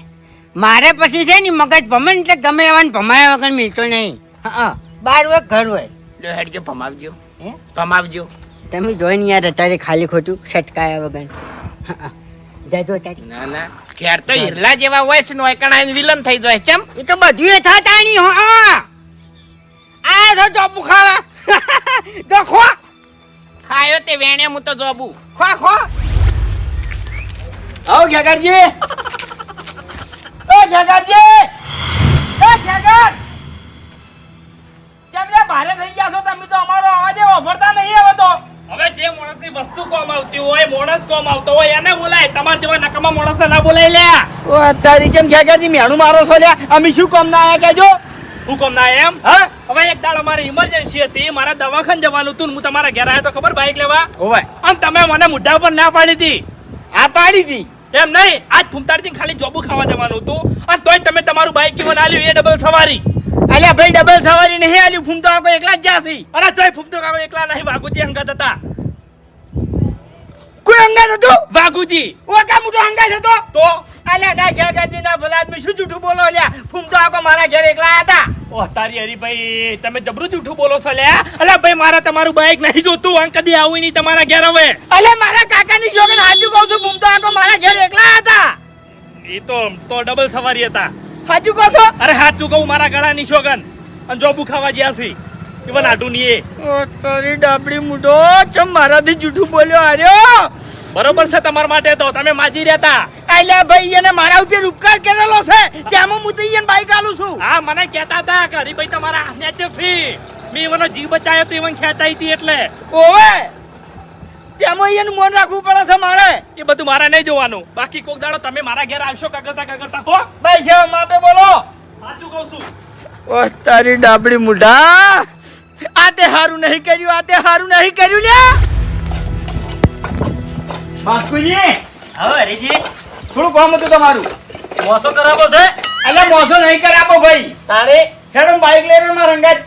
મારે પછી છે ને મગજ ભમે ને એટલે ગમે એવા ને ભમાયા વગર મિલતો નહીં. હા, બાર હોય ઘર હોય. લો હેડજો, ભમાવજો હે? ભમાવજો. તમે જોઈને યાર અત્યારે ખાલી ખોટું છટકાયા વગર. હા, જાજો તારી. ના ના, ઘેર તો હિરલા જેવા હોય છે, નોયકણ આવીને વિલન થઈ જાય. ચમ એ તો બધું એ થતા નહીં. હા, આ તો ચોપુ ખાવા. તો ખો ખાયો તે વેણે હું તો જોબું. ખો ખો. આવો ખેગારજી. ઓ ખેગારજી. એ ખેગાર. ચમલે ભારે થઈ ગયા છો તમે તો, અમારો અવાજ વાપરતા નહીં હવે તો. હવે જે માણસની વસ્તુ કોમ આવતી હોય, માણસ કોમ આવતો હોય એને બોલાય. તમાર જેવા નકામા માણસને ના બોલાય લ્યા. ઓ તારી કેમ ખેગારજી મેણું મારો છો લ્યા? અમે શું કામ ના આયા કેજો? હું કોમ ના એમ? હા હવે એક દાડો મારી ઇમરજન્સી હતી, મારા દવાખાને જવાનું હતું ને હું તમારા ઘેર આવ્યો તો ખબર બાઈક લેવા. ઓવે અને તમે મને મુઢા ઉપર ના પાડી હતી. આ પાડી દી. એમ નહીં, આજ ફૂમતાડથી ખાલી જોબુ ખાવા જવાનું હતું અને તોય તમે તમારું બાઈક કેવું આલ્યું એ ડબલ સવારી. અલ્યા ભાઈ ડબલ સવારી નહીં આલ્યું, ફૂમતો આકો એકલા જ જાસી. અરે તોય ફૂમતો કાકો એકલા નહીં, વાઘુજી અંગત હતા. કોઈ અંગાત હતું? વાઘુજી ઓ કા મોટો અંગાત હતો? તો અલ્યા ડા ખેગારજી ના ભલા આદમી શું જૂઠું બોલો લ્યા? ફૂમતો આકો મારા ઘેર એકલા હતા. ઓહ તારી હરીભાઈ, તમે જબરું જૂઠું બોલો છો લ્યા. અલા ભાઈ મારા તમારું બાઈક નહીં જોતું, અંક કદી આવું નહીં તમારા ઘેર હવે. અલ્યા મારા કાકાની જોગન હાજુ કહું છું, ફૂમતો આકો મારા ઘેર એકલા હતા. એ તો ડબલ સવારી હતા. હાજુ કહો છો? અરે હાથ ચૂકવું મારા ગળાની શોગન અને જોબુ ખાવા જ્યાં છે ઇવન આટું ની એ. ઓ તારી ડાબડી મુઢો, ચમ મારાથી જૂઠું બોલ્યો આર્યો? બરોબર છે તમારા માટે તો, તમે માજી રહ્યા હતા. અલ્યા ભાઈ એને મારા ઉપર ઉપકાર કરેલો છે, તેમાં હું તો ઈયન બાઈક આલું છું. હા મને કહેતા હતા કે હરીભાઈ તમારા નેચર છે, મેં એનો જીવ બચાવ્યો તો એવન ખેંચાઈ હતી એટલે. ઓવે તેમાં ઈયન મોન રાખવું પડે છે મારે. એ બધું મારે નહીં જોવાનું. બાકી કોક દાડો તમે મારા ઘેર આવશો કગરતા હો. ભાઈ છે માપે બોલો. સાચું કહું છું. ઓ તારી ડાબડી મુઢા, આ તે હારું નહીં કર્યું, આ તે હારું નહીં કર્યું લ્યા. બાસ્કુજી, હવે હરીજી થોડું કામ હતું તમારું. મોસો કરાવો છે અલ્યા મોસો નહીં કરાવો ભાઈ. તારે હેડો બાઈક લઈને મારા રંગાત.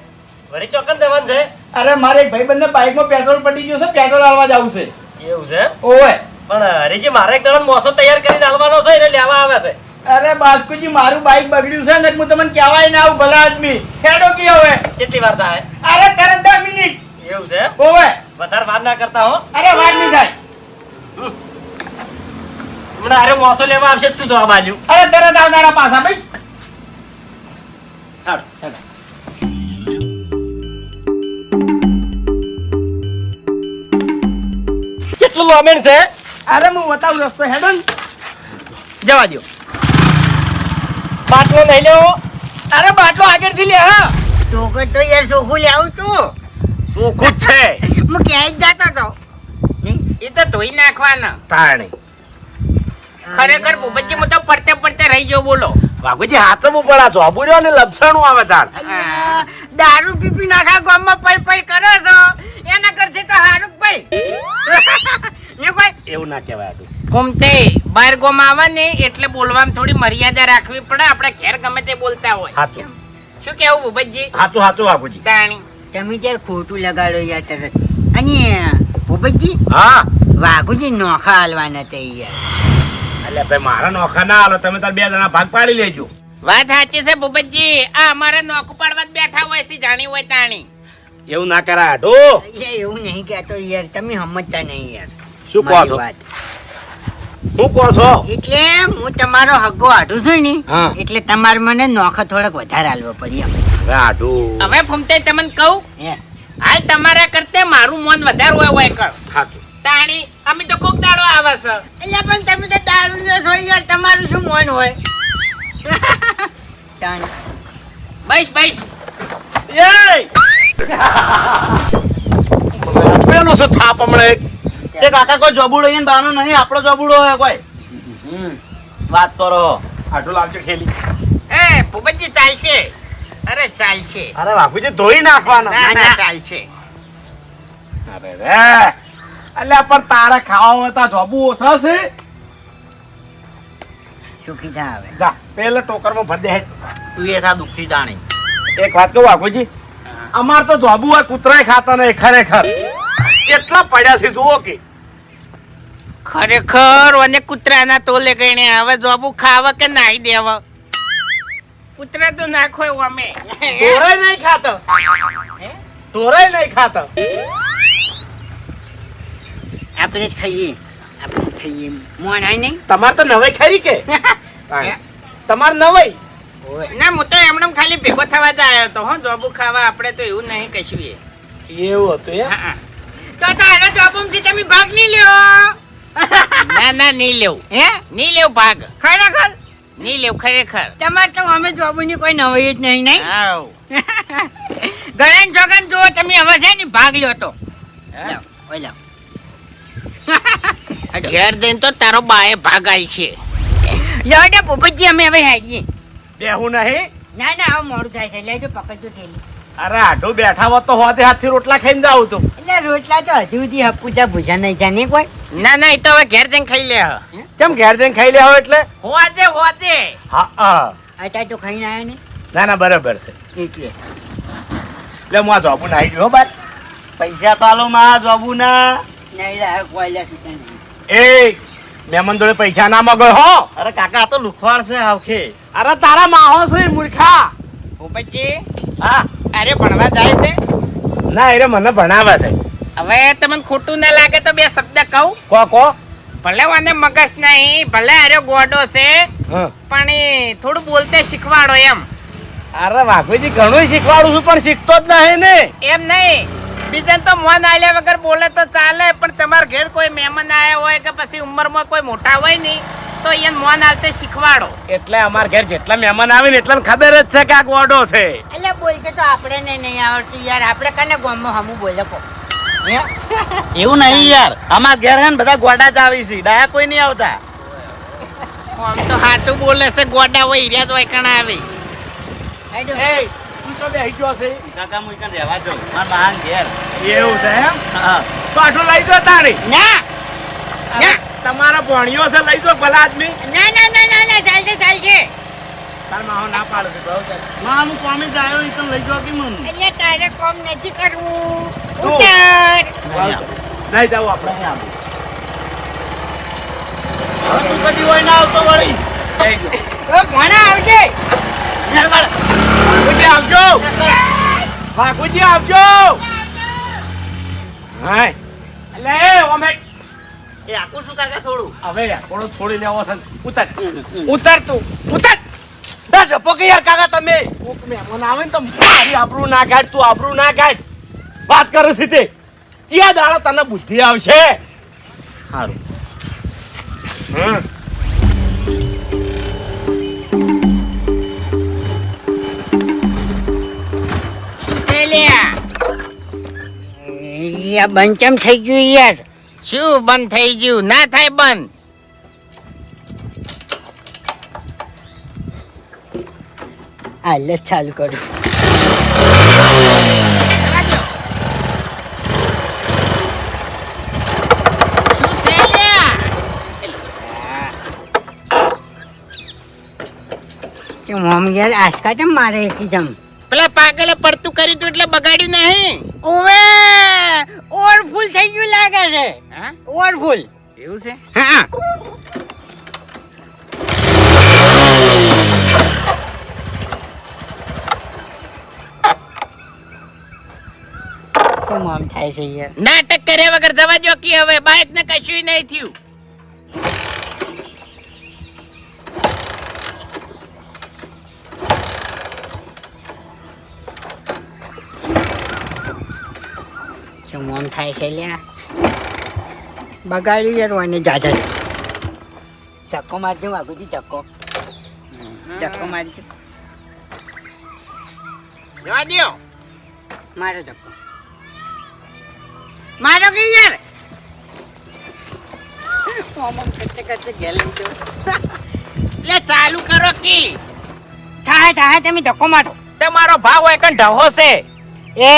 વળી ચોકન જવાનું છે. અરે મારે એક ભાઈબંધને બાઈકમાં પેટ્રોલ પડી ગયું છે, પેટ્રોલ આલવા જવું છે. એવું છે? ઓવે પણ હરીજી મારે એક દડો મોસો તૈયાર કરીને આલવાનો છે એટલે લેવા આવે છે. અરે બાસ્કુજી મારું બાઈક બગડ્યું છે ને, હું તમને કહેવાય ના આવું ભલા આદમી. હેડો કે હવે. કેટલી વાર થાય? અરે તરત 10 મિનિટ. એવું છે? ઓવે વધારે વાર ના કરતા હો. અરે વાર નહીં થાય. હમણાં હારે મોસો લેવા આવશે જ શું તો આ બાજુ. અરે તરત આવનારા પાછા ભાઈ. હાલો. કેટલું લોમેન છે? અરે હું બતાવું રસ્તો, હેડો ને. જવા દો. બાટલો નહીં લેવો? અરે બાટલો આગળથી લે. હા ચોખટ તો યાર ચોખ્ખું લે આવું તું. ચોખ્ખું જ છે. હું ક્યાંય જ જતો હતો. એ તો ધોઈ નાખવાના. તાણી ખરેખર ભૂપતજી હું તો પડતે પડતે રહી ગયો. બોલો બાપુજી હાથમાં પડા જોબુ રહ્યો ને લપસણું આવે તાર. અલ્યા, દારૂ પીપી નાખા ગામમાં પલ પલ કરો છો એના કરતી તો હારું જ ભાઈ. ને કોઈ એવું ના કહેવાય આટલું. ઘૂમતે બહાર ગોમ આવે ને એટલે બોલવામાં થોડી મર્યાદા રાખવી પડે. આપણે ઘેર ગમે તે બોલતા હોય. હાચું શું કેવું ભૂપતજી? હાચું હાચું બાપુજી. તાણી તમે ત્યારે ખોટું લગાડો યાર તરત. અને ભૂપતજી હા વાઘુજી નોખા હાલવાના તે યાર. એટલે ભાઈ મારા નોખા ના હાલો, તમે તાર 2 જણા ભાગ પાડી લેજો. વાત સાચી છે ભૂપતજી. આ અમારે નોકું પાડવા જ બેઠા હોય છે, જાણી હોય તાણી. એવું ના કરાય હાટુ. અલ્યા, એવું નહીં કહેતો યાર, તમે સમજતા નહીં યાર. શું કહો મારી છો? વાત. શું કહો છો? એટલે હું તમારો હગ્ગો હાટું છું ને, હા. એટલે તમારે મને નોખા થોડાક વધારે હાલવો પડે એમ. હવે હાટુ. હવે ફૂમતે તમને કહું, હે. હાલ તમારા કરતે મારું મન વધારે હોય કર હાચું. તાણી. અમે તો કોક દાડો આવે છે. એટલે પણ તમે તો દારૂડિયો છો યાર, તમારું શું મન હોય? તાણ. બસ બસ. એય! પેલું છે થાપ હમણાં એક. તે કાકા કોઈ જોબુડો અહીંયા બાનો નહીં, આપણો જોબુડો હોય કોઈ. વાત કરો. હાટુ લાવજો ખેલી. એ ભૂપતજી ચાલશે. અરે ચાલશે. અરે બાપુજી ધોઈ નાખવાના. ના ના ચાલશે. અરે રે અલ્યા પણ તારે ખાવા હતા જોબુ ઓછા છે. સુખી થા હવે. જા પેલા ટોકરમાં ભર દે હેડ. તું એ થા દુઃખી જાણી. એક વાત કહું વાઘુજી, અમાર તો જોબુ હોય કૂતરાય ખાતા નહીં ખરેખર. એટલા પડ્યા છે જુઓ કે. ખરેખર અને કૂતરાના તોલે ગઈને હવે જોબુ ખાવા કે નાઈ દેવા. કૂતરા તો નાખો એવું અમે. ઢોરાય નહીં ખાતા. ઢોરાય નહીં ખાતા. આપણે જ ખાઈએ મોણ આય નહીં તમારે તો નવાઈ ખરી કે તમારે નવાઈ. ના હું તો એમને ખાલી ભેગો થવા જ આવ્યો તો હો જોબુ ખાવા. આપણે તો એવું નહીં કશું એ. એવું હતું એમ? હા, તો તારા જોબુમથી તમે ભાગ નહીં લ્યો. ના ના નહીં લેવું. હે નહીં લેવું ભાગ. ખરેખર નહીં લેવું ખરેખર. તમારે તો અમે જોબુની કોઈ નવાઈ જ નહીં નહીં આવ. ગણન જોગન જો તમે હવે છે ને ભાગ લ્યો તો હા? ઓય ઘેર જઈને તો તારો બાએ ભાગ આલ છે. લ્યો ને પોપટજી અમે હવે હેડીએ. બેહું નહીં. ના ના હવે મોડું થાય છે લેજો પકડજો થેલી. અરે આઢું બેઠા હોત તો હોતે હાથથી રોટલા ખાઈને જાવ તું. એટલે રોટલા તો હજુ સુધી હપુતા ભૂજા નહીં જાને કોઈ. ના ના એ તો હવે ઘેર જઈને ખાઈ લે. કેમ ઘેર જઈને ખાઈ લેવો એટલે? હોજે હોજે. હા હા. અત્યારે તો ખાઈને આવ્યા ને ના ના બરાબર છે. એટલે એટલે હું આ જોબુ નાઈ ગયો બાર. પૈસા તો આલો માં જોબુના. નહીં લાવે કોઈ લે છૂટા નહીં. એ મહેમાન જોડે પૈસા ના મગો હો. અરે કાકા આ તો લુખવાડ છે આવખે. અરે તારા માહો છે મૂર્ખા. ઉપરજી હા. અરે ભણવા જાય છે. ના એ મને ભણાવે છે. હવે તમને ખોટું ના લાગે તો બે શબ્દ કહું. કો કો. ભલે મને મગજ નહીં, ભલે અરે ગોડો છે, હા. પણ એ થોડું બોલતે શીખવાડો એમ. અરે વાઘુજી ઘણું શીખવાડું છું પણ શીખતો જ નહીં ને. એમ નહીં, બીજાને તો મોન આલ્યા વગર બોલે તો ચાલે, પણ તમારા ઘેર કોઈ મહેમાન આયા હોય કે પછી ઉંમરમાં કોઈ મોટા હોય નહીં તો એને મોન આલતે શીખવાડો. એટલે અમાર ઘેર જેટલા મહેમાન આવે ને એટલાને ખબર જ છે કે આ ગોડો છે. એટલે બોલતે તો આપણે નહીં આવડતું યાર. આપણે કને ગામમાં હમું બોલે કો. એવું નહીં યાર, અમાર ઘેર હે ને બધા ગોડા જ આવી છે, ડાયા કોઈ નહીં આવતા. આમ તો હાચું બોલે છે, ગોડા હોય હીર્યા તો કણા આવે. હેડો. એ તું તો બેહી ગયો છે. કાકા હું કન રહેવા દઉં માર માન ઘેર. એવું છે એમ? હા તો આટલું લઈ જો તાણી. ના ના તમારા ભણ્યો છે લઈ જો ભલા આદમી. ના ના ના ના ના ચાલશે ચાલશે. તાર માહો ના પાડે છે બહુ ચાલ. માં હું કોમે જ આવ્યો ઈ તને લઈ જાવ કે મન. એટલે તારે કોમ નથી કરવું. તો. ઉતાર. નહીં જાવ આપણે. હવે તું કદી હોય ના આવતો વળી. જઈ ગયો. ઓ ભણા આવજે. યાર માર વાઘુજી આવજો. વાઘુજી આવજો. હાય. એટલે એ ઓમે એ આકું છું કાકા થોડું. હવે થોડો છોડી લેવો છે. ઉતર. ઉતર તું. ઉતર. ના જપો કે યાર કાકા તમે. કોક મહેમાન આવે ને તો મારી આબરૂ ના કાઢ, તું આબરૂ ના કાઢ. વાત કરે છે તે ક્યાં દાડો તને બુદ્ધિ આવશે? સારું. હમ. યા બંચમ થઈ ગયું યાર. શું બંધ થઈ ગયું? ના થાય બંધ. હાલ ચાલુ કરું. શું છે લ્યા? મમ યાર આજકા કેમ મારે એકદમ. પેલા પાગલે પડતું કર્યું તું એટલે બગાડ્યું નહીં. ઓવે ઓવરફુલ થઈ ગયું લાગે છે. હા? ઓવરફુલ. એવું છે? હા શું મમ થાય છે યાર. નાટક કર્યા વગર જવા જો કે હવે બાઈક ને કશું નહીં થયું. શું મમ થાય છે લ્યા. બગાડ્યું યાર વાને જાજા. ધક્કો મારજો વાગુજી ધક્કો. ધક્કો મારજો. જવા દ્યો. મારો ધક્કો. મારો કે યાર. કરતે કરતે ગેલન તો લે ચાલુ કરો કી. થાય થાય તમે ધક્કો મારો. તમારો ભાવ હોય કણ ઢહો છે. એ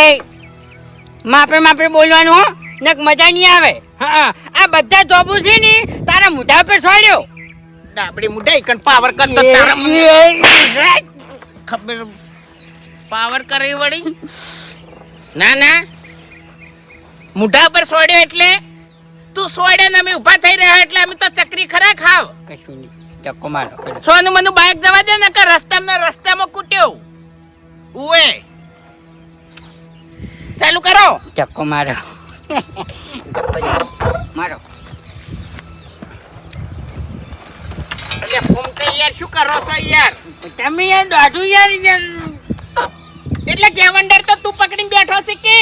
માપે માપે બોલવાનું હો નક મજા નહીં આવે. હા આ બધા જોબુ છે ને તારા મોઢા પર છોડ્યો. ડાબડી મુડાઈ કણ પાવર કરતો તારા ખબર પાવર કરી વળી ના ના મુઢા પર સોડ્યો એટલે તું સોડે ને અમે ઊભા થઈ રહ્યા એટલે અમે તો ચકરી ખરા ખાવ કશું નહીં ધક્કો મારો સોનું મનું બાઇક જવા દે ને કે રસ્તામાં કૂટ્યો ઉએ ચાલુ કરો ધક્કો મારો મારો એટલે ફૂમતે યાર શું કરો છો યાર તમે યાર દાઢું યાર એટલે કેવંડર તો તું પકડીને બેઠો છે કે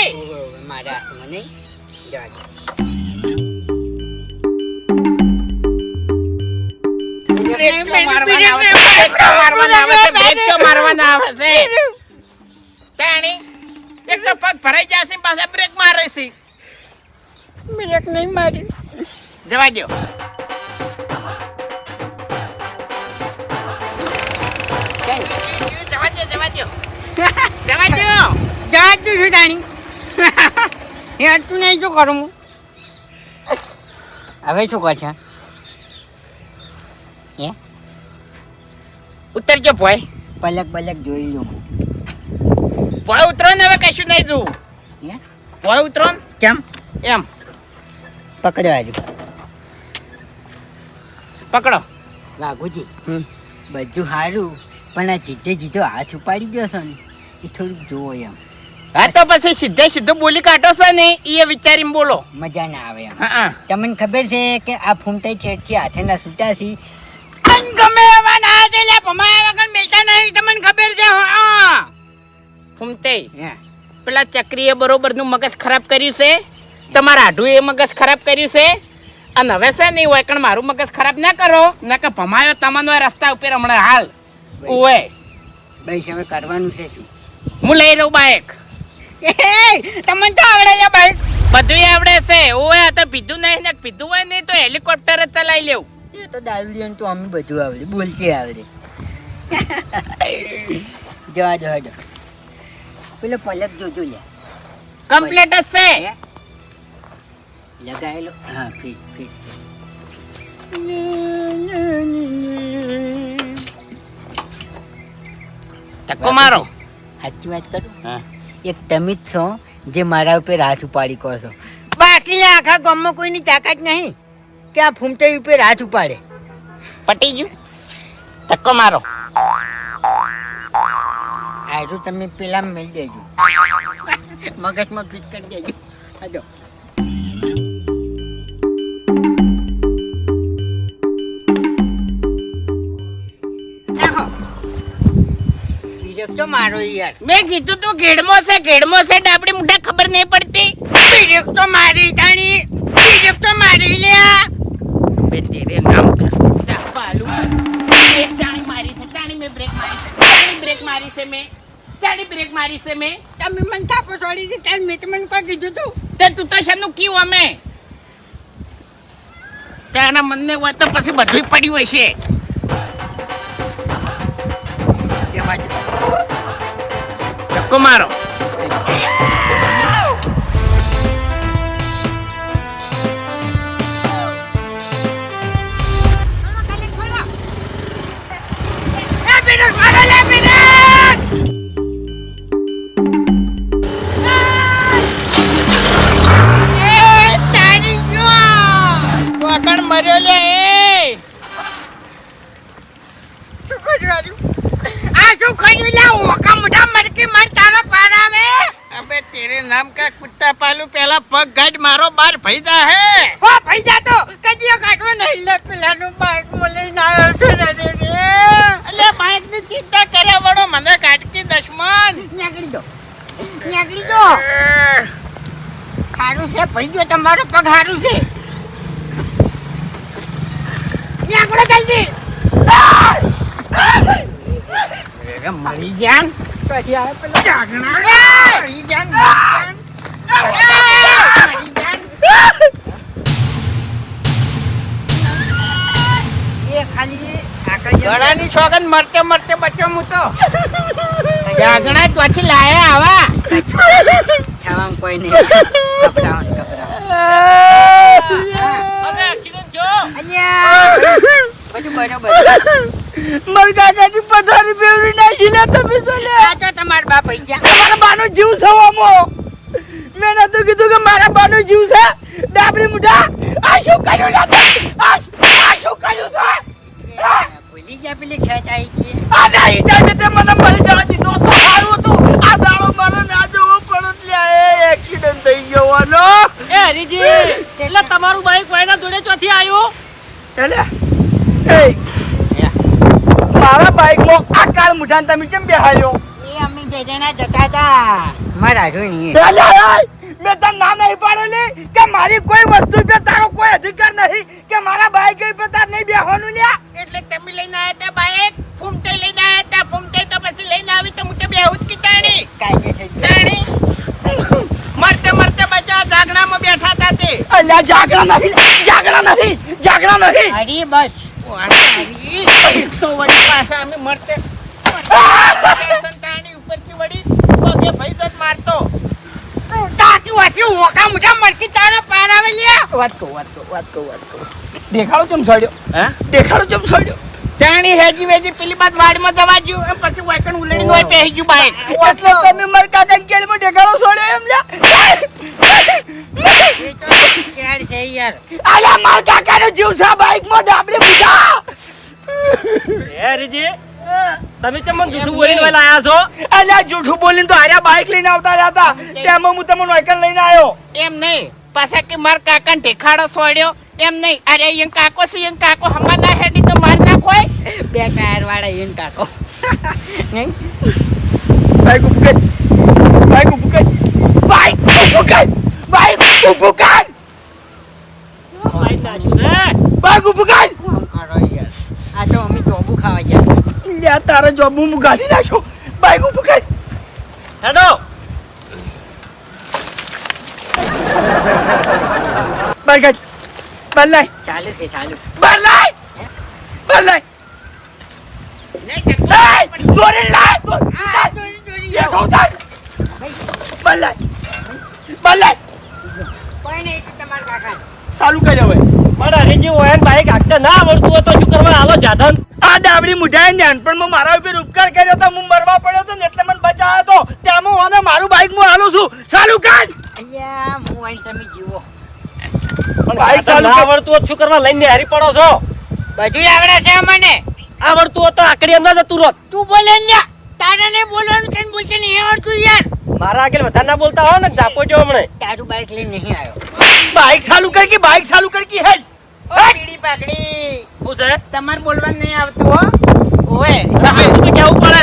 મારા હાથમાં નહીં જવા દે. મારવાના આવે છે તાણી એક તો પગ ભરાઈ જશે પાછા બ્રેક મારે છે બ્રેક નહીં મારી જવા દો જવા દો જવા દો જવા દો જવા દઉં છું તાણી યાર તું નહીં શું કરું હું હવે શું કહે છે હે ઉતરજો ભોય પલક પલક જોઈ લઉં ભોય ઉતરો ને હવે કશું નહીં જોવું હે ભોય ઉતરો ને કેમ એમ પકડ્યો આજુ પકડો વાઘુજી બધું સારું પણ આ જીધો હાથ ઉપાડી ગયો છો ને એ થોડુંક જુઓ એમ હા તો પછી સીધું બોલી કાઢો છો ને એ વિચારીને બોલો મજા ના આવે એમ હા તમને ખબર છે કે આ ફૂમતાઈ છેડથી હાથેના છૂટા છે અન ગમે એવા ના છે લે ભમાયા વગર મિલતા નહીં તમને ખબર છે હા ફૂમતે પેલા ચક્રીએ બરોબરનું મગજ ખરાબ કર્યું છે તમારા આઢુએ મગજ ખરાબ કર્યું છે અને હવે છે નહીં હોય કારણ મારું મગજ ખરાબ ના કરો ના કે ભમાયો તમને રસ્તા ઉપર હમણાં હાલ ઓય બસ હવે કરવાનું છે શું હું લઈ રહું બાઈક તમને તો આવડે છે ભાઈ બધું આવડે છે ઓય આ તો પીધું નહીં ને પીધું હોય નહીં તો હેલિકોપ્ટર જ ચલાવી લેવું એ તો દારૂડિયાને તો અમે બધું આવડે બોલતી આવડે જવા દો હજો પેલો પલક જોજો લે કમ્પ્લીટ જ છે લગાયેલો હા ફીટ ફીટ ધક્કો મારો સાચી વાત કરું હા એક તમે જ છો જે મારા ઉપર હાથ ઉપાડી કહો છો બાકી આખા ગામમાં કોઈની તાકાત નહીં કે આ ફૂમતાઈ ઉપર હાથ ઉપાડે પટી ગયું ધક્કો મારો આટલું તમે પેલા મેળ દેજો મગજમાં ફિટ કરી દેજો હાજો નાખો બીજો મારો યાર મેં કીધું તું ઘેડમો છે ડાબડી મુઠા ખબર નહીં પડતી બીજો તો મારી તાણી બીજો તો મારી લ્યા બે તેરે નામ કા પાલુ એક ચાણી મારી છે ચાણી મેં બ્રેક મારી છે ચાણી બ્રેક મારી છે મેં તમે મને થાપો છોડી દી ચાલ મેં તમને કોઈ કીધું તું તે તું તો શાનું કીધું અમે તેના મનને હોય તો પછી બધું પડ્યું હશે ધક્કો મારો મર્યો લે શું કર્યું આ શું કર્યું લે ઓકા મોઢા મરકી મર તારો પાર આવે અબે તેરે નામ કા કુત્તા પાલુ પેલા પગ ગાડ મારો બાર ભઈજા હે ઓ ભાઈ જા તો કજીયો કાઢવો નહીં લે પેલાનું બાઈક માં લઈને આવ્યો છે ને રે અલે બાઈક ની ચિંતા કરે વડો મને કાટકી દશમન નીકળી દો હારું છે ભાઈ ગયો તમારો પગ હારું છે નીકળો જલ્દી મરી જાન કજી આવે પેલો જાગણા મરી જાન એ ખાલી આકા ગળાની છોગન મરતે મરતે બચ્યો હું તો જાગણા ત્યાંથી લાયા આવા ખાવામાં કોઈ નહીં કપડાં હવે એક્સિડન્ટ જો અહીંયા બધું બરોબર મારા કાકાની પથારી ફેરવી નાખી લે તમે તો લે આ તો તમારા બાપ આઈ ગયા મારા બાનો જીવ છે ઓમો મેં નતું કીધું કે મારા બાનો જીવ છે ડાબડી મુઢા આ શું કર્યું લે આ શું કર્યું છે ભૂલી ગયા પેલી ખેંચ આવી હતી આ નહીં ટાઈમે તે મને મરી જવા દીધો તો સારું હતું આ દાડો મારે ના જવો પડત લે એક્સિડન્ટ થઈ ગયોનો એ હરીજી એટલે તમારું બાઈક કોઈના જોડે ચોથી આવ્યું એટલે એ મારા બાઈકમાં આ કાળ મુઠાને તમે કેમ બેહાર્યો એ અમે બે જણા જતા હતા મારા જોઈ એટલે મેં તને ના નહીં પાડેલી કે મારી કોઈ વસ્તુ પર તારો કોઈ અધિકાર નહીં કે મારા બાઈક પર તાર નહીં બેહવાનું લ્યા એટલે તમે લઈને આયા તા બાઈક ફૂમતે લઈને આયા તા ફૂમતે તો પછી લઈને આવી તો મુટે બેહુત કી તાણી કાયદેસર તાણી મરતે મરતે બચા જાગણામાં બેઠા તા તે અલ્યા જાગડા નહીં અરે બસ તો વળી પાછા અમે મરતે સંતાણી ઉપરથી વળી પગે ભાઈ તો મારતો તાકી વાથી ઓકા મુઠા મરકી તારો પાર આવે લ્યા વાત કહું દેખાડો કેમ છોડ્યો હે દેખાડો કેમ છોડ્યો તાણી હેજી વેજી પેલી બાદ વાડમાં જવા જ્યું એમ પછી વાકણ ઉલડીને હોય પહેરી ગયું બાઈક એટલે તમે મારા કાકાની કેળમાં દેખાડો છોડ્યો એમ લ્યા એ તો યાર છે યાર અલ્યા મારા કાકાનો જીવ છે બાઈકમાં ડાબડી મુઠા એ હરીજી તમે કેમ મને જૂઠું બોલીને વઈ લાયા છો અલ્યા જૂઠું બોલીને તો હાર્યા બાઈક લઈને આવતા રહ્યા હતા તેમાં હું તમને વાયકલ લઈને આવ્યો એમ નહીં પાછા કે માર કાકાને ઢેખાડો છોડ્યો એમ નહીં અરે અહીં કાકો છે અહીં કાકો હમણાં ના હેડી તો માર નાખોય બે ટાયર વાળા ઈન કાકો નહીં બાઈક ઊભું કર બાઈક ઊભું કર બાઈક ઊભું કર બાઈક ઊભું કર બાઈક નાખ્યું છે બાઈક ઊભું કર અરે યાર આ તો અમે ચોબુ ખાવા ગયા લ્યા તારે જોબ હું ગાડી નાખો બાઈક ઊભું કર હેડો બાઈક બદલાય ચાલુ છે ચાલુ બદલાય બદલાય દોરી લાય દોરી એ ખોતા બદલાય બદલાય કોઈ નહીં તો તમારા કાકા ચાલુ કરી હવે પણ હરીજી હોય બાઈક હાંકતા ના આવડતું હોય તો શું કરવા હાલો જાધન આ ડાબડી મુઠાએ નાનપણમાં મારા ઉપર ઉપકાર કર્યો તો હું મરવા પડ્યો તો ને એટલે મને બચાવ્યો તો ત્યાં હું ઓને મારું બાઈક હું હાલું છું ચાલુ કર અલ્યા હું આઈને તમે જીવો પણ બાઈક જાધન ચાલુ ના કર. આવડતું હોય તો શું કરવા લઈને હારી પડો છો બધું આવડે છે મને આવડતું હોય તો આકડી એમ ના જતું રોત તું બોલે લ્યા તારે ને બોલવાનું છે ને બોલશે નહીં આવડતું યાર મારા આગળ વધારે ના બોલતા હો ને જાપો જો હમણે તારું બાઈક લઈને નહીં આવ્યો બાઈક ચાલુ કર કે બાઈક ચાલુ કર કે હેલ ઓ પીડી પાકડી શું છે તમારે બોલવાનું નહીં આવતું હો ઓએ હા શું તો કેવું પડે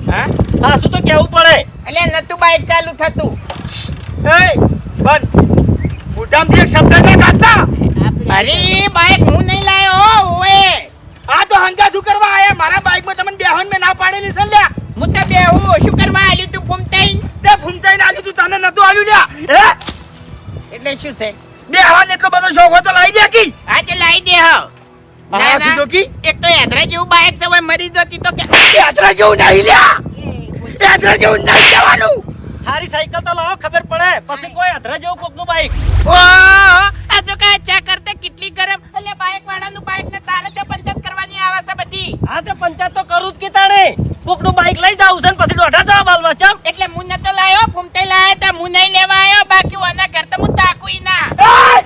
હા હા શું તો કેવું પડે એટલે નતું બાઈક ચાલુ થતું એ બન મુઠામથી એક શબ્દ ના કાઢતા અરે બાઈક હું નહીં લાયો હો ઓએ આ તો હંગા શું કરવા આયા મારા બાઈકમાં તમને બેહન મેં ના પાડેલી છે લ્યા હું તો બેહું શું કરવા આલ્યું તું ફૂમતાઈ તે ફૂમતાઈને આલ્યું તું તને નતું આલ્યું લ્યા હે એટલે શું છે બેહવાને એટલો બધો શોખ હોય તો લાવી દે કી આ તો લાવી દે હો હા સીધો કી એક તો યાત્રા જેવું બાઈક છે હવે મરી જતી તો કે યાત્રા જેવું નહીં લ્યા યાત્રા જેવું નહીં જવાનું સારી સાયકલ તો લાવો ખબર પડે પછી કોઈ અધરા જેવું કોકનું બાઈક ઓ આ તો કા ચા કરતે કેટલી ગરમ એટલે બાઈક વાળાનું બાઈક ને તારે તો પંચાયત કરવાની આવે છે બધી હા તે પંચાયત તો કરું જ કે તાણે કોકનું બાઈક લઈ જાવ છે ને પછી દોઢા જવા બાલવા ચમ એટલે હું નતો લાયો ફૂમતે લાયા તા હું નહીં લેવા આવ્યો બાકી ઓના ઘર તો હું તાકુઈ ના એય!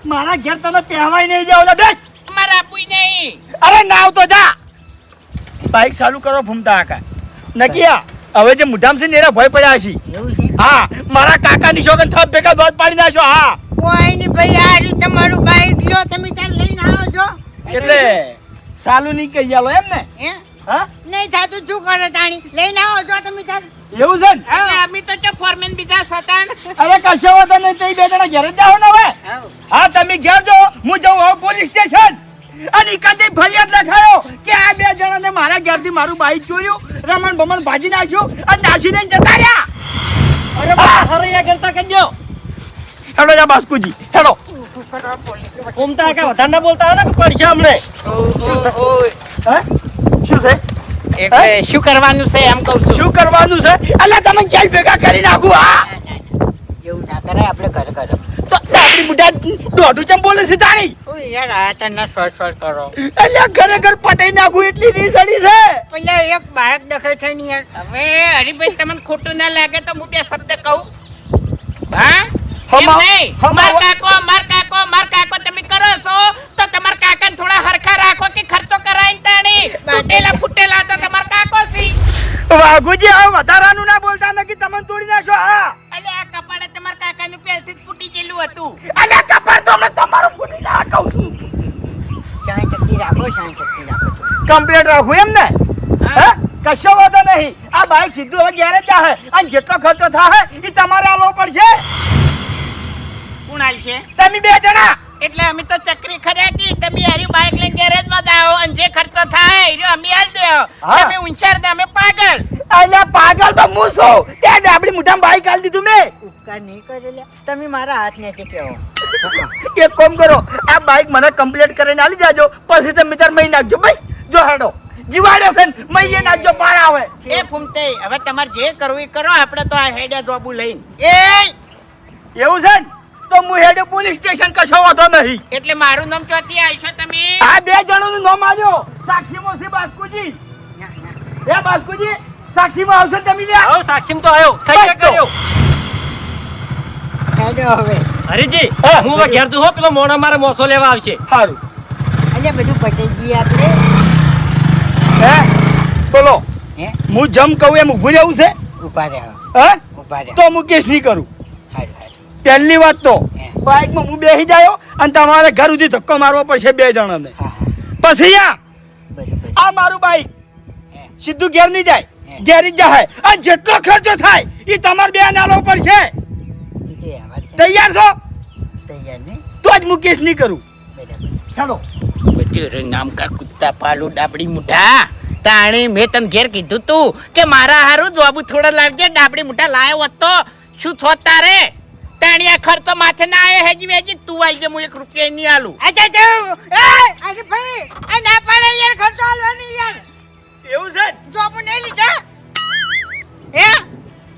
મારા ઘેર તને પહેવાય નહીં જાવ લે બેસ મારા આપુઈ નહીં અરે નાવ તો જા બાઈક ચાલુ કરો ફૂમતા આકા નકિયા હવે જે મુઠામ છે ને એના ભય પડ્યા છે એવું છે હા મારા કાકાની શોગન થપ ભેગા દોધ પાડી નાખો હા કોઈ નહીં ભાઈ આ રહ્યું તમારું બાઈક લ્યો તમે તાર લઈને આવો છો એટલે ચાલુ નહીં કરી આલો એમ ને હે હા નહીં થાતું શું કરે તાણી લઈને આવો છો તમે તાર એવું છે ને એટલે અમે તો જો ફોરમેન બીજા સતાણ અરે કશો વાંધો નહીં તે બે જણા ઘરે જ જાઓ ને હવે હા તમે ઘેર જો હું જઉં હવે પોલીસ સ્ટેશન અને કદી ફરિયાદ લખાયો કે આ બે જણાને મારા ઘેરથી મારું બાઈક ચોર્યું રમણ ભમણ ભાજી નાખ્યું અને નાસીને જતા રહ્યા અરે બા હરૈયા કરતા કરજો હેડો જા બાસ્કુજી હેડો ઘૂમતા કે વધારે ના બોલતા હોય ને કે પડશે હમણે હે શું છે એટલે શું કરવાનું છે એમ કહું છું શું કરવાનું છે અલ્યા તમે જેલ ભેગા કરી નાખું હા એવું ના કરાય આપણે ઘરે ઘરે તો આપણી બુઢા દોઢું ચમ બોલે છે તારી ઓ યાર આ તને શોર્ટ કરો અલ્યા ખરેખર પટાઈ નાખું એટલી રીસડી છે પેલા એક બાળક દેખાય છે ને યાર હવે હરીભાઈ તમને ખોટું ના લાગે તો હું બે શબ્દ કહું હા એમ હમા- નહીં માર કાકો તમે કરો છો તો તમાર કાકાને થોડા હરખા રાખો કે ખર્ચો કરાઈને તાણી તૂટેલા ફૂટેલા તો તમાર કાકો છે વાઘુજી હવે વધારાનું ના બોલતા નથી તમને તોડી નાખો હા અલે આ કપાળે તમાર કાકાનું પહેલથી જ ફૂટી ગયેલું હતું અલ્યા કપાળ તો હમણાં તમારું ફૂટી ના કહું છું શાંત શક્તિ રાખો કમ્પ્લીટ રાખું એમ ને હે કશો વાંધો નહીં આ બાઈક સીધું હવે ઘેર જ જાહે અને જેટલો ખર્ચો થાય એ તમારે આલવો પડશે કોણ હાલ છે તમે બે જણા એટલે અમે તો ચક્રી ખરેકી તમે હારી બાઇક લઈને ગેરેજ માં જાઓ અને જે ખર્ચો થાય એ અમે હાલ દેવો હા. તમે ઊંચાર દે અમે પાગલ અલ્યા પાગલ તો હું છું ત્યાં ડાબડી મુઠામાં બાઈક આલી દીધું મેં ઉપકાર નહીં કરેલા તમે મારા હાથ નથી કહેવો એક કામ કરો આ બાઈક મને કમ્પ્લીટ કરીને આલી જાજો પછી તમે તાર મહી નાખજો બસ જો હેડો જીવાડ્યો છે ને મહીએ નાખજો પાર આવે એ ફૂમતે હવે તમારે જે કરવું એ કરો આપણે તો આ હેડે જોબુ લઈને એ એવું છે ને તો હું હેડે પોલીસ સ્ટેશન કશો વાંધો નહીં એટલે મારું નામ ચોથી આવશો તમે આ બે જણોનું નામ આવ્યો સાક્ષીમાં છે બાસ્કુજી હે બાસ્કુજી સાક્ષીમાં આવશો ને તમે લ્યા આવો સાક્ષીમ તો આવ્યો સહી બસ તો. કર્યો હેડો હવે હરીજી હા. હું હવે ઘેર તું હો પેલો મોણા મારે મોસો લેવા આવશે સારું અલ્યા બધું પટાઈ ગઈ આપણે હે બોલો હે હું જમ કહું એમ ઊભું રહેવું છે ઉભા રહો હે ઉભા રહો તો હું કેસ નહીં કરું હારું પહેલી વાત તો હે. બાઇકમાં હું બેસી જાયો અને તમારે ઘર સુધી ધક્કો મારવો પડશે બે જણાને હા પછી આ બરોબર આ મારું બાઈક હે. સીધું ઘેર નહીં જાય હે. ઘેર જ જાય અને જેટલો ખર્ચો થાય એ તમારે બે નાલો પડશે એ તો અમારે છે. તૈયાર છો તૈયાર નહીં તો જ હું કેસ નહીં કરું બરાબર ચાલો તેરે નામ કા કુત્તા પાલુ ડાબડી મુઠા તાણી મેં તને ઘેર કીધું તું કે મારા હારું જોબુ થોડો લાવજે ડાબડી મુઠા લાયો હોત તો શું થોત તારે તાણી આ ખર્ચો માથે ના આવે હેજી વેજી તું આલજે હું 1 રૂપિયા નહીં આલું અચ્છા તો અરે ભાઈ આ ના પાડે યાર ખર્ચો આલવાની યાર એવું છે ને? જોબ નહીં લીધા હે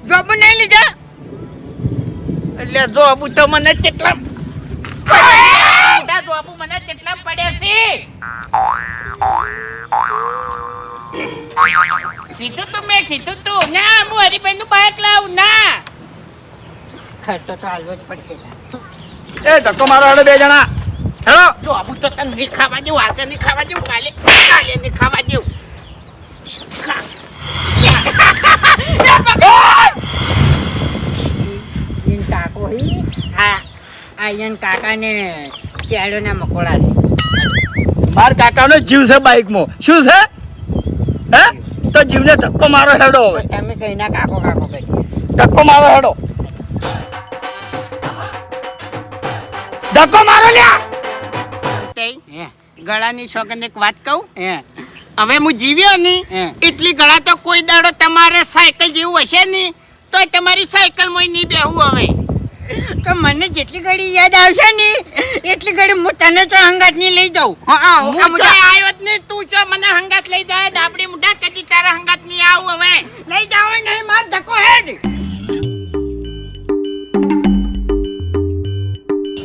જોબ નહીં લીધા એટલે જોબુ તો મને કેટલા પડ્યા જોબુ મને કેટલા પડ્યા છે કીધું તું ના હું હરીભાઈ નું બાઇક લાવું ના ખર્ચો તો આલવો જ પડશે એ ધક્કો મારો હેડો બે જણા હેલો જોબુ તો તને નહીં ખાવા જેવું આજે નહીં ખાવા જેવું કાલે નહીં ખાવા જેવું ઈન કાકો હી આ ઈન કાકાને કેળોના મકોડા છે માર કાકાનો જીવ છે બાઇકમાં શું છે હે તો જીવને ધક્કો મારો હેડો હવે તમે કઈના કાકો કાકો કરી ધક્કો મારો હેડો ધક્કો મારો લ્યા તે હે ગળાની સોગંદ એક વાત કહું હે હવે હું જીવ્યો ની હે. એટલી ગળા તો કોઈ દાડો તમારે સાયકલ જેવું હશે ની તો તમારી સાયકલ માં નહીં બેહું હવે તો મને જેટલી ઘડી યાદ આવશે ને એટલી ઘડી હું તને તો હંગાત નહીં લઈ જાઉં હા હું તો આવ્યો જ નહીં તું જો મને હંગાત લઈ જાય ડાબડી મુઢા કદી તારા હંગાત નહીં આવું હવે લઈ જાવ નહીં માર ધક્કો હેડ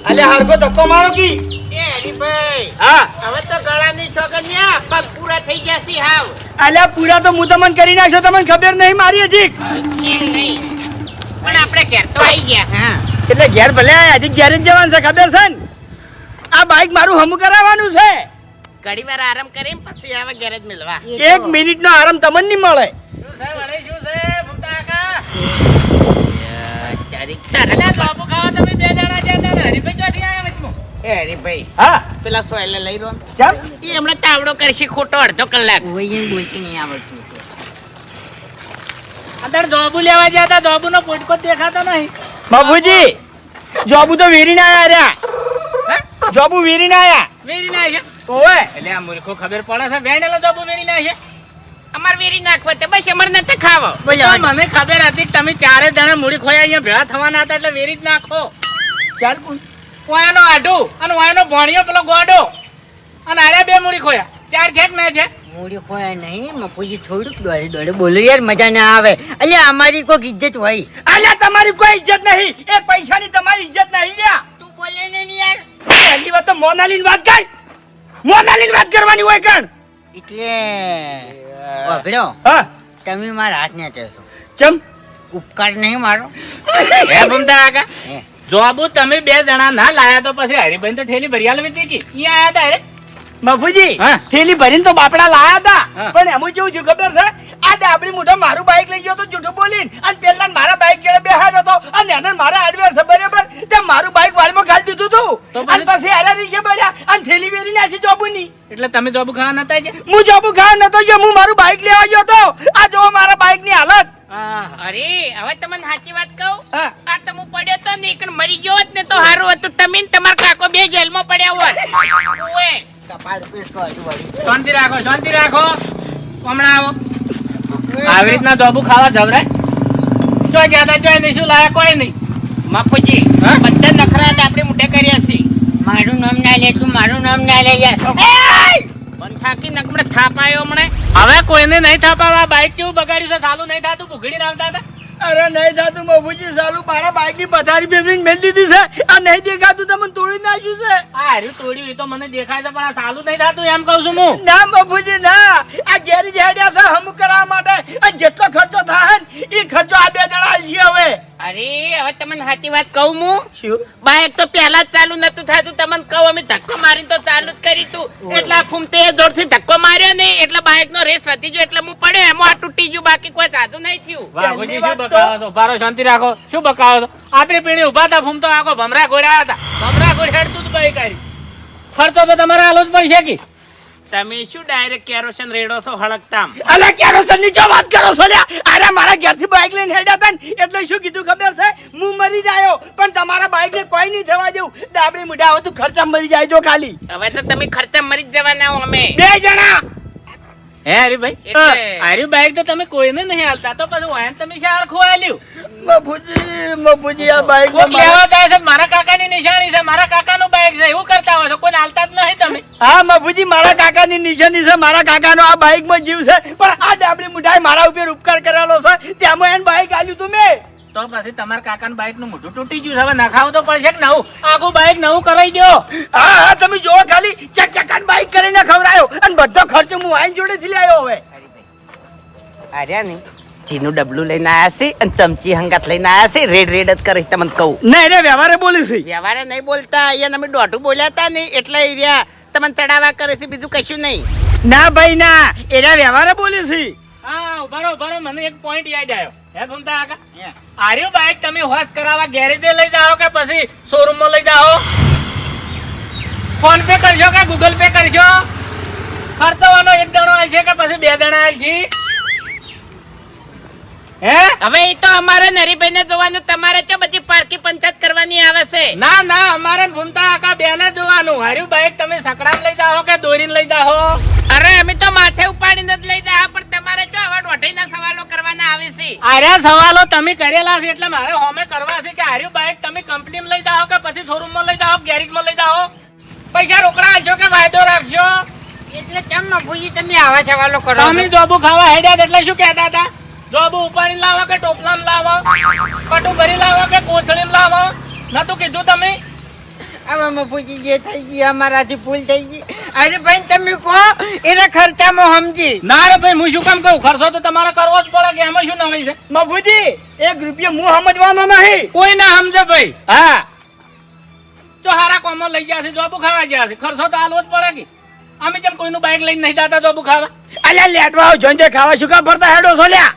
અલે હારકો ધક્કો મારો કી એ હરીભાઈ હા હવે તો ગળાની સોગંદિયા પગ પૂરા થઈ ગયા છે હાવ અલ્યા પૂરા તો હું તમને કરી નાખ્યો તમને ખબર નહીં મારી હજી એમ નહીં પણ આપણે ઘેર તો આવી ગયા હા એટલે ઘેર ભલે હજી ઘેર જ જવાનું છે ખબર છે ને આ બાઈક મારું હમું કરાવવાનું છે ઘડી વાર આરામ કરીને પછી આવે ગેરેજ મિલવા એ તો- 1 મિનિટનો આરામ તમને નહીં મળે શું છે વળી શું છે ભૂમતા કાકા તારે બાબુ ખાવા તમે બે જણા જ્યાં હતા હરીભાઈ ચોથી આયા વચમાં એ હરીભાઈ હા પેલા સોયલે લઈ રહ્યો ચમ એ હમણાં તાવડો કરશે ખોટો અડધો કલાક કોઈ એમ બોલશે નહીં આવડતું અંદર જોબુ લેવા ગયા હતા જોબુ નો પોટકો દેખાતો નહીં બાબુજી જોબુ તો વીરીને આયા રહ્યા જોબુ વીરીને આયા વેરી ના છે ઓવે એટલે આ મૂર્ખો ખબર પડે છે વેણેલો જોબુ વેરી ના છે અમાર વેરી નાખવા તે બસ અમાર નથી ખાવો તો મને ખબર હતી કે તમે ચારે જણા મૂડી ખોયા અહીંયા ભેળા થવાના હતા એટલે વેરી જ નાખો ચાલ પૂછ. ઓયાનો આઢું અને ઓયાનો ભણિયો પેલો ગોડો અને આર્યા બે મૂડી ખોયા ચાર છે કે ના છે મૂડી ખોયા નહીં મપુજી થોડુંક દોડે દોડે બોલો યાર મજા ના આવે અલ્યા અમારી કોઈક ઇજ્જત હોય અલ્યા તમારી કોઈ ઇજ્જત નહીં એ પૈસાની તમારી ઇજ્જત નહીં લ્યા બોલે ને યાર. પહેલી વાત તો મોનાલીની વાત કર. મોનાલીની વાત કરવાની હોય કણ. એટલે વગડ્યો હા તમે મારા હાથ ને ચેસો ચમ ઉપકાર નહીં મારો. હે ભૂમતા કાકા હે. જોબુ તમે બે જણા ના લાયા તો પછી હરિભાઈ તો ઠેલી ભરી આલવી હતી કે ઈ આયા હતા અરે બાપુજી હા. થેલી ભરીને તો બાપડા લાયા હતા હા. પણ એમાં કેવું થયું ખબર છે આ ડાબડી મોઢા મારું બાઈક લઈ ગયો તો જૂઠું બોલીને અને પેલા મારા બાઈક ચડે બેહાડ્યો હતો અને એને મારા હાર્ડવેર છે બરાબર તે મારું બાઈક વાળમાં ખાલી દીધું તો હતું પછી? અને પછી આરા રીશે પડ્યા અને થેલી વેરી નાસી જોબુની. એટલે તમે જોબુ ખાવા નતા જ હું જોબુ ખાવા નતો ગયો હું મારું બાઈક લેવા ગયો તો આ જો મારા બાઈક ની હાલત. અરે હવે તમને સાચી વાત કહું હા. આ તો હું પડ્યો તો ને એકણ મરી ગયો હોત ને તો સારું હતું તમે ને તમારા કાકો બે જેલમાં પડ્યા હોત ઓએ કપાળ પીસકો હજુ વળી. શાંતિ રાખો શાંતિ રાખો હમણાં આવો આવી રીતના જોબુ ખાવા જવરાય જો જ્યાદા જોઈ નહીં શું લાયા કોઈ નહીં બાપુજી હા? બધા નખરા આપણે મોઢે કર્યા છે. મારું નામ ના લે તું મારું નામ ના લે યાર. પણ થાકી નકમણે થાપ આવ્યો હમણે હવે કોઈને નહીં થાપાવા બાઈક જેવું બગાડ્યું છે ચાલુ નહીં થાતું ભૂગડીને આવતા હતા અરે નહીં થાતું બાપુજી સાલું મારા બાઈક ની પથારી ફેરવીને મેલ દીધી છે આ નહીં દેખાતું તમને તોડી નાખ્યું છે. આ હાર્યું તોડ્યું એ તો મને દેખાય છે પણ આ ચાલુ નહીં થાતું એમ કહું છું હું ના બાપુજી ના આ ગેરેજ હેડ્યા છે હમ કરવા માટે અને જેટલો ખર્ચો થાય ને એ ખર્ચો આ બે જણા છે હવે. અરે હવે તમને સાચી વાત કહું હું શું બાઈક તો પહેલા જ ચાલુ નતું થતું તમને કહું અમે ધક્કો મારીને તો ચાલુ જ કરી તું એટલે આ ફૂમતે જોરથી ધક્કો માર્યો ને એટલે બાઈક નો રેસ વધી ગયો એટલે હું પડ્યો એમાં આ તૂટી ગયું બાકી કોઈ સાધુ નહીં થયું વાઘોજી, શું બકાવો છો ભારો શાંતિ રાખો શું બકાવો છો આપણી પીણી ઉભા હતા ફૂમતો આખો ભમરા ઘોડ્યા હતા ભમરા ઘોડ હેડતું જ બાઈક આવી ખર્ચો તો તમારે આલો જ પડશે કે તમે શું ડાયરેક્ટ કેરોસીન રેડો છો હળકતામ અલે કેરોસન ની જો વાત કરો છો લ્યા અરે મારા ઘેરથી બાઈક લઈને હેડ્યા હતા ને એટલે શું કીધું ખબર છે હું મરી જાયો પણ તમારા બાઈક ને કોઈ નહીં થવા દેવું ડાબડી મુઢા હવે તું ખર્ચા મરી જાય જો ખાલી હવે તો તમે ખર્ચા મરી જ જવાના હો અમે બે જણા હે હરીભાઈ હારી બાઈક તો તમે કોઈને નહીં હાલતા તો પછી વાયન તમે શાર ખોવાલ્યું મફુજી આ બાઈક કોક લેવા જાય છે મારા કાકાની નિશાની છે મારા કાકાનું બાઈક છે એવું કરતા હોય છો કોઈ હાલતા જ નહીં તમે હા મફુજી મારા કાકાની નિશાની છે મારા કાકાનો આ બાઈક માં જીવ છે પણ આ ડાબડી મુઢાએ મારા ઉપર ઉપકાર કરેલો છે ત્યાંમાં એને બાઈક આલ્યું તું મેં તો પછી તમારા કાકાનું બાઈક નું મોઢું તૂટી ગયું છે હવે નખાવું તો પડશે કે નવું આખું બાઈક નવું કરાવી દો હા હા તમે જોવો ખાલી ચકચકાન બાઈક કરીને ખવડાયો અને બધો ખર્ચો હું આઈન જોડેથી લાવ્યો હવે આર્યા નહીં ચીનું ડબલું લઈને આયા છે અને ચમચી હંગાત લઈને આયા છે રેડ રેડ જ કરી તમને કહું. નહીં રે વ્યવહારે બોલી છે વ્યવહારે નહીં બોલતા અહીંયા અમે દોઢું બોલ્યા હતા ને એટલે એરિયા તમને ચડાવા કરે છે બીજું કશું નહીં ના ભાઈ ના એના વ્યવહારે બોલી છે હા ઉભારો મને એક પોઈન્ટ યાદ આવ્યો હે ભૂમતા કાકા આર્યું બાઈક તમે હોશ કરાવવા ગેરેજે લઈ જાઓ કે પછી શોરૂમ માં લઈ જાઓ ફોન પે કરશો કે ગૂગલ પે કરશો ખર્ચવાનો એક દણો આલ છે કે પછી બે દણા આલ છે હે હવે એ તો અમારે નરીભાઈ ને જોવાનું તમારે તો બધી પારકી પંચાયત કરવાની આવે છે ના અમારે ભૂમતા કાકા બે ને જોવાનું હાર્યું બાઈક તમે સકડામ લઈ જાઓ કે દોરીને લઈ જાઓ અરે અમે તો માથે ઉપાડીને જ લઈ જાઓ પણ તમારે જો હવે દોઢીના સવાલો કરવાના આવે છે આર્યા સવાલો તમે કરેલા છે એટલે મારે હોમે કરવા છે કે હાર્યું બાઈક તમે કંપનીમાં લઈ જાઓ કે પછી શોરૂમ માં લઈ જાઓ ગેરેજમાં લઈ જાઓ પૈસા રોકડા આલશો કે વાયદો રાખશો એટલે ચમ મફુજી તમે આવા સવાલો કરો છો? તમે જોબુ ખાવા હેડ્યા એટલે શું કહેતા હતા જોબુ ઉપાડીને લાવો કે ટોપલામાં લાવો કટુ ભરી લાવો કે કોથળીમાં લાવો નતું કીધું તમે હવે મફુજી જે થઈ ગઈ અમારાથી ભૂલ થઈ ગઈ. અરે ભાઈ તમે કહો એના ખર્ચામાં સમજી. ના રે ભાઈ હું શું કામ કહું ખર્ચો તો તમારે કરવો જ પડે કે એમાં શું નવાઈ છે મફુજી 1 રૂપિયો હું સમજવાનો નહીં કોઈ ના સમજે ભાઈ હા જો હારા કોમો લઈ ગયા છે જોબુ ખાવા ગયા છે ખર્ચો તો આલવો જ પડે કે અમે જેમ કોઈનું બાઈક લઈને નહીં જતા જોબુ ખાવા અલ્યા લેટવા જોઈને ખાવા શું કા ફરતા હેડો છો લ્યા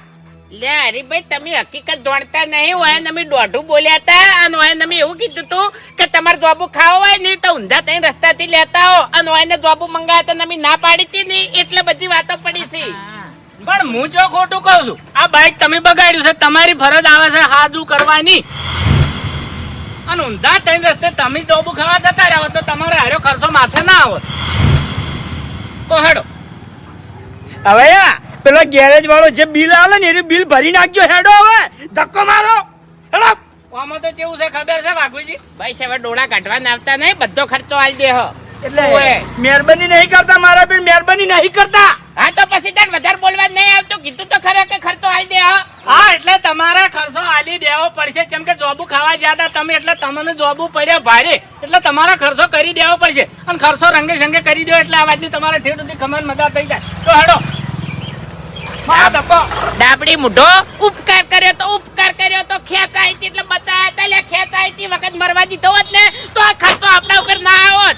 લે હરીભાઈ તમે હકીકત જાણતા નહીં હોય ને અમે દોઢું બોલ્યા હતા અને હોય અમે એવું કીધું હતું કે તમારે જોબુ ખાવો હોય ને તો ઊંધા થઈને રસ્તાથી લેતા હો અને હોય ને જોબુ મંગાવ્યા હતા અમે ના પાડી હતી ને એટલે બધી વાતો પડી છે પણ હું જો ખોટું કહું છું આ બાઈક તમે બગાડ્યું છે તમારી ફરજ આવે છે હાદું કરવાની અને ઊંધા થઈને રસ્તે તમે જોબુ ખાવા જતા રહ્યા તો તમારે હારો ખર્ચો માથે ના આવે તો હેડો હવે યા પેલો ગેરેજ વાળો જે બિલ આલે ને એ બિલ ભરી નાખજો હેડો હવે ધક્કો મારો હેડો આમાં તો કેવું છે ખબર છે વાઘુજી ભાઈ હવે ડોળા કાઢવા આવતા નહીં બધો ખર્ચો આલ દે હો એટલે મહેરબાની નહીં કરતા મારા બેન મહેરબાની નહીં કરતા હા તો પછી તને વધારે બોલવા નહીં આવતું કીધું તો ખરા કે ખર્ચો આલ દે હો હા એટલે તમારે ખર્ચો આલી કરી દેવો પડશે કેમ કે જોબુ ખાવા ગયા હતા તમે એટલે તમને જોબુ પડ્યા ભારે એટલે તમારા ખર્ચો કરી દેવો પડશે અને ખર્ચો રંગે સંગે કરી દો એટલે આ વાતની તમારે ઠેઠ સુધી ખબર મજા થઈ જાય તો હેડો મારા ધક્કો ડાબડી મુઢો ઉપકાર કર્યો તો ખેંચાઈ હતી એટલે બતાયા હતા લે ખેંચાઈ હતી વખત મરવા દીધો હોત ને તો આ ખર્ચો આપણા ઉપર ના આવત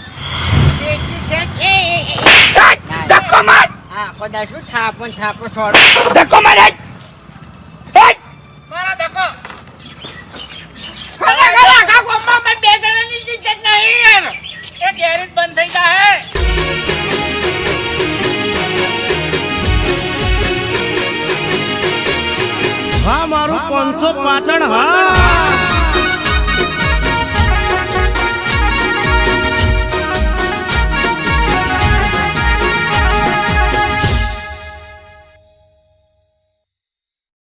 ધક્કો માર હા કદાચ શું થાપો છોડો ધક્કો માર મારા ધક્કો આખા ગામમાં મને બે જણાની ઇજ્જત નહીં યાર એ ગેરેજ બંધ થઈ જાય હા મારું 500 પાટણ હા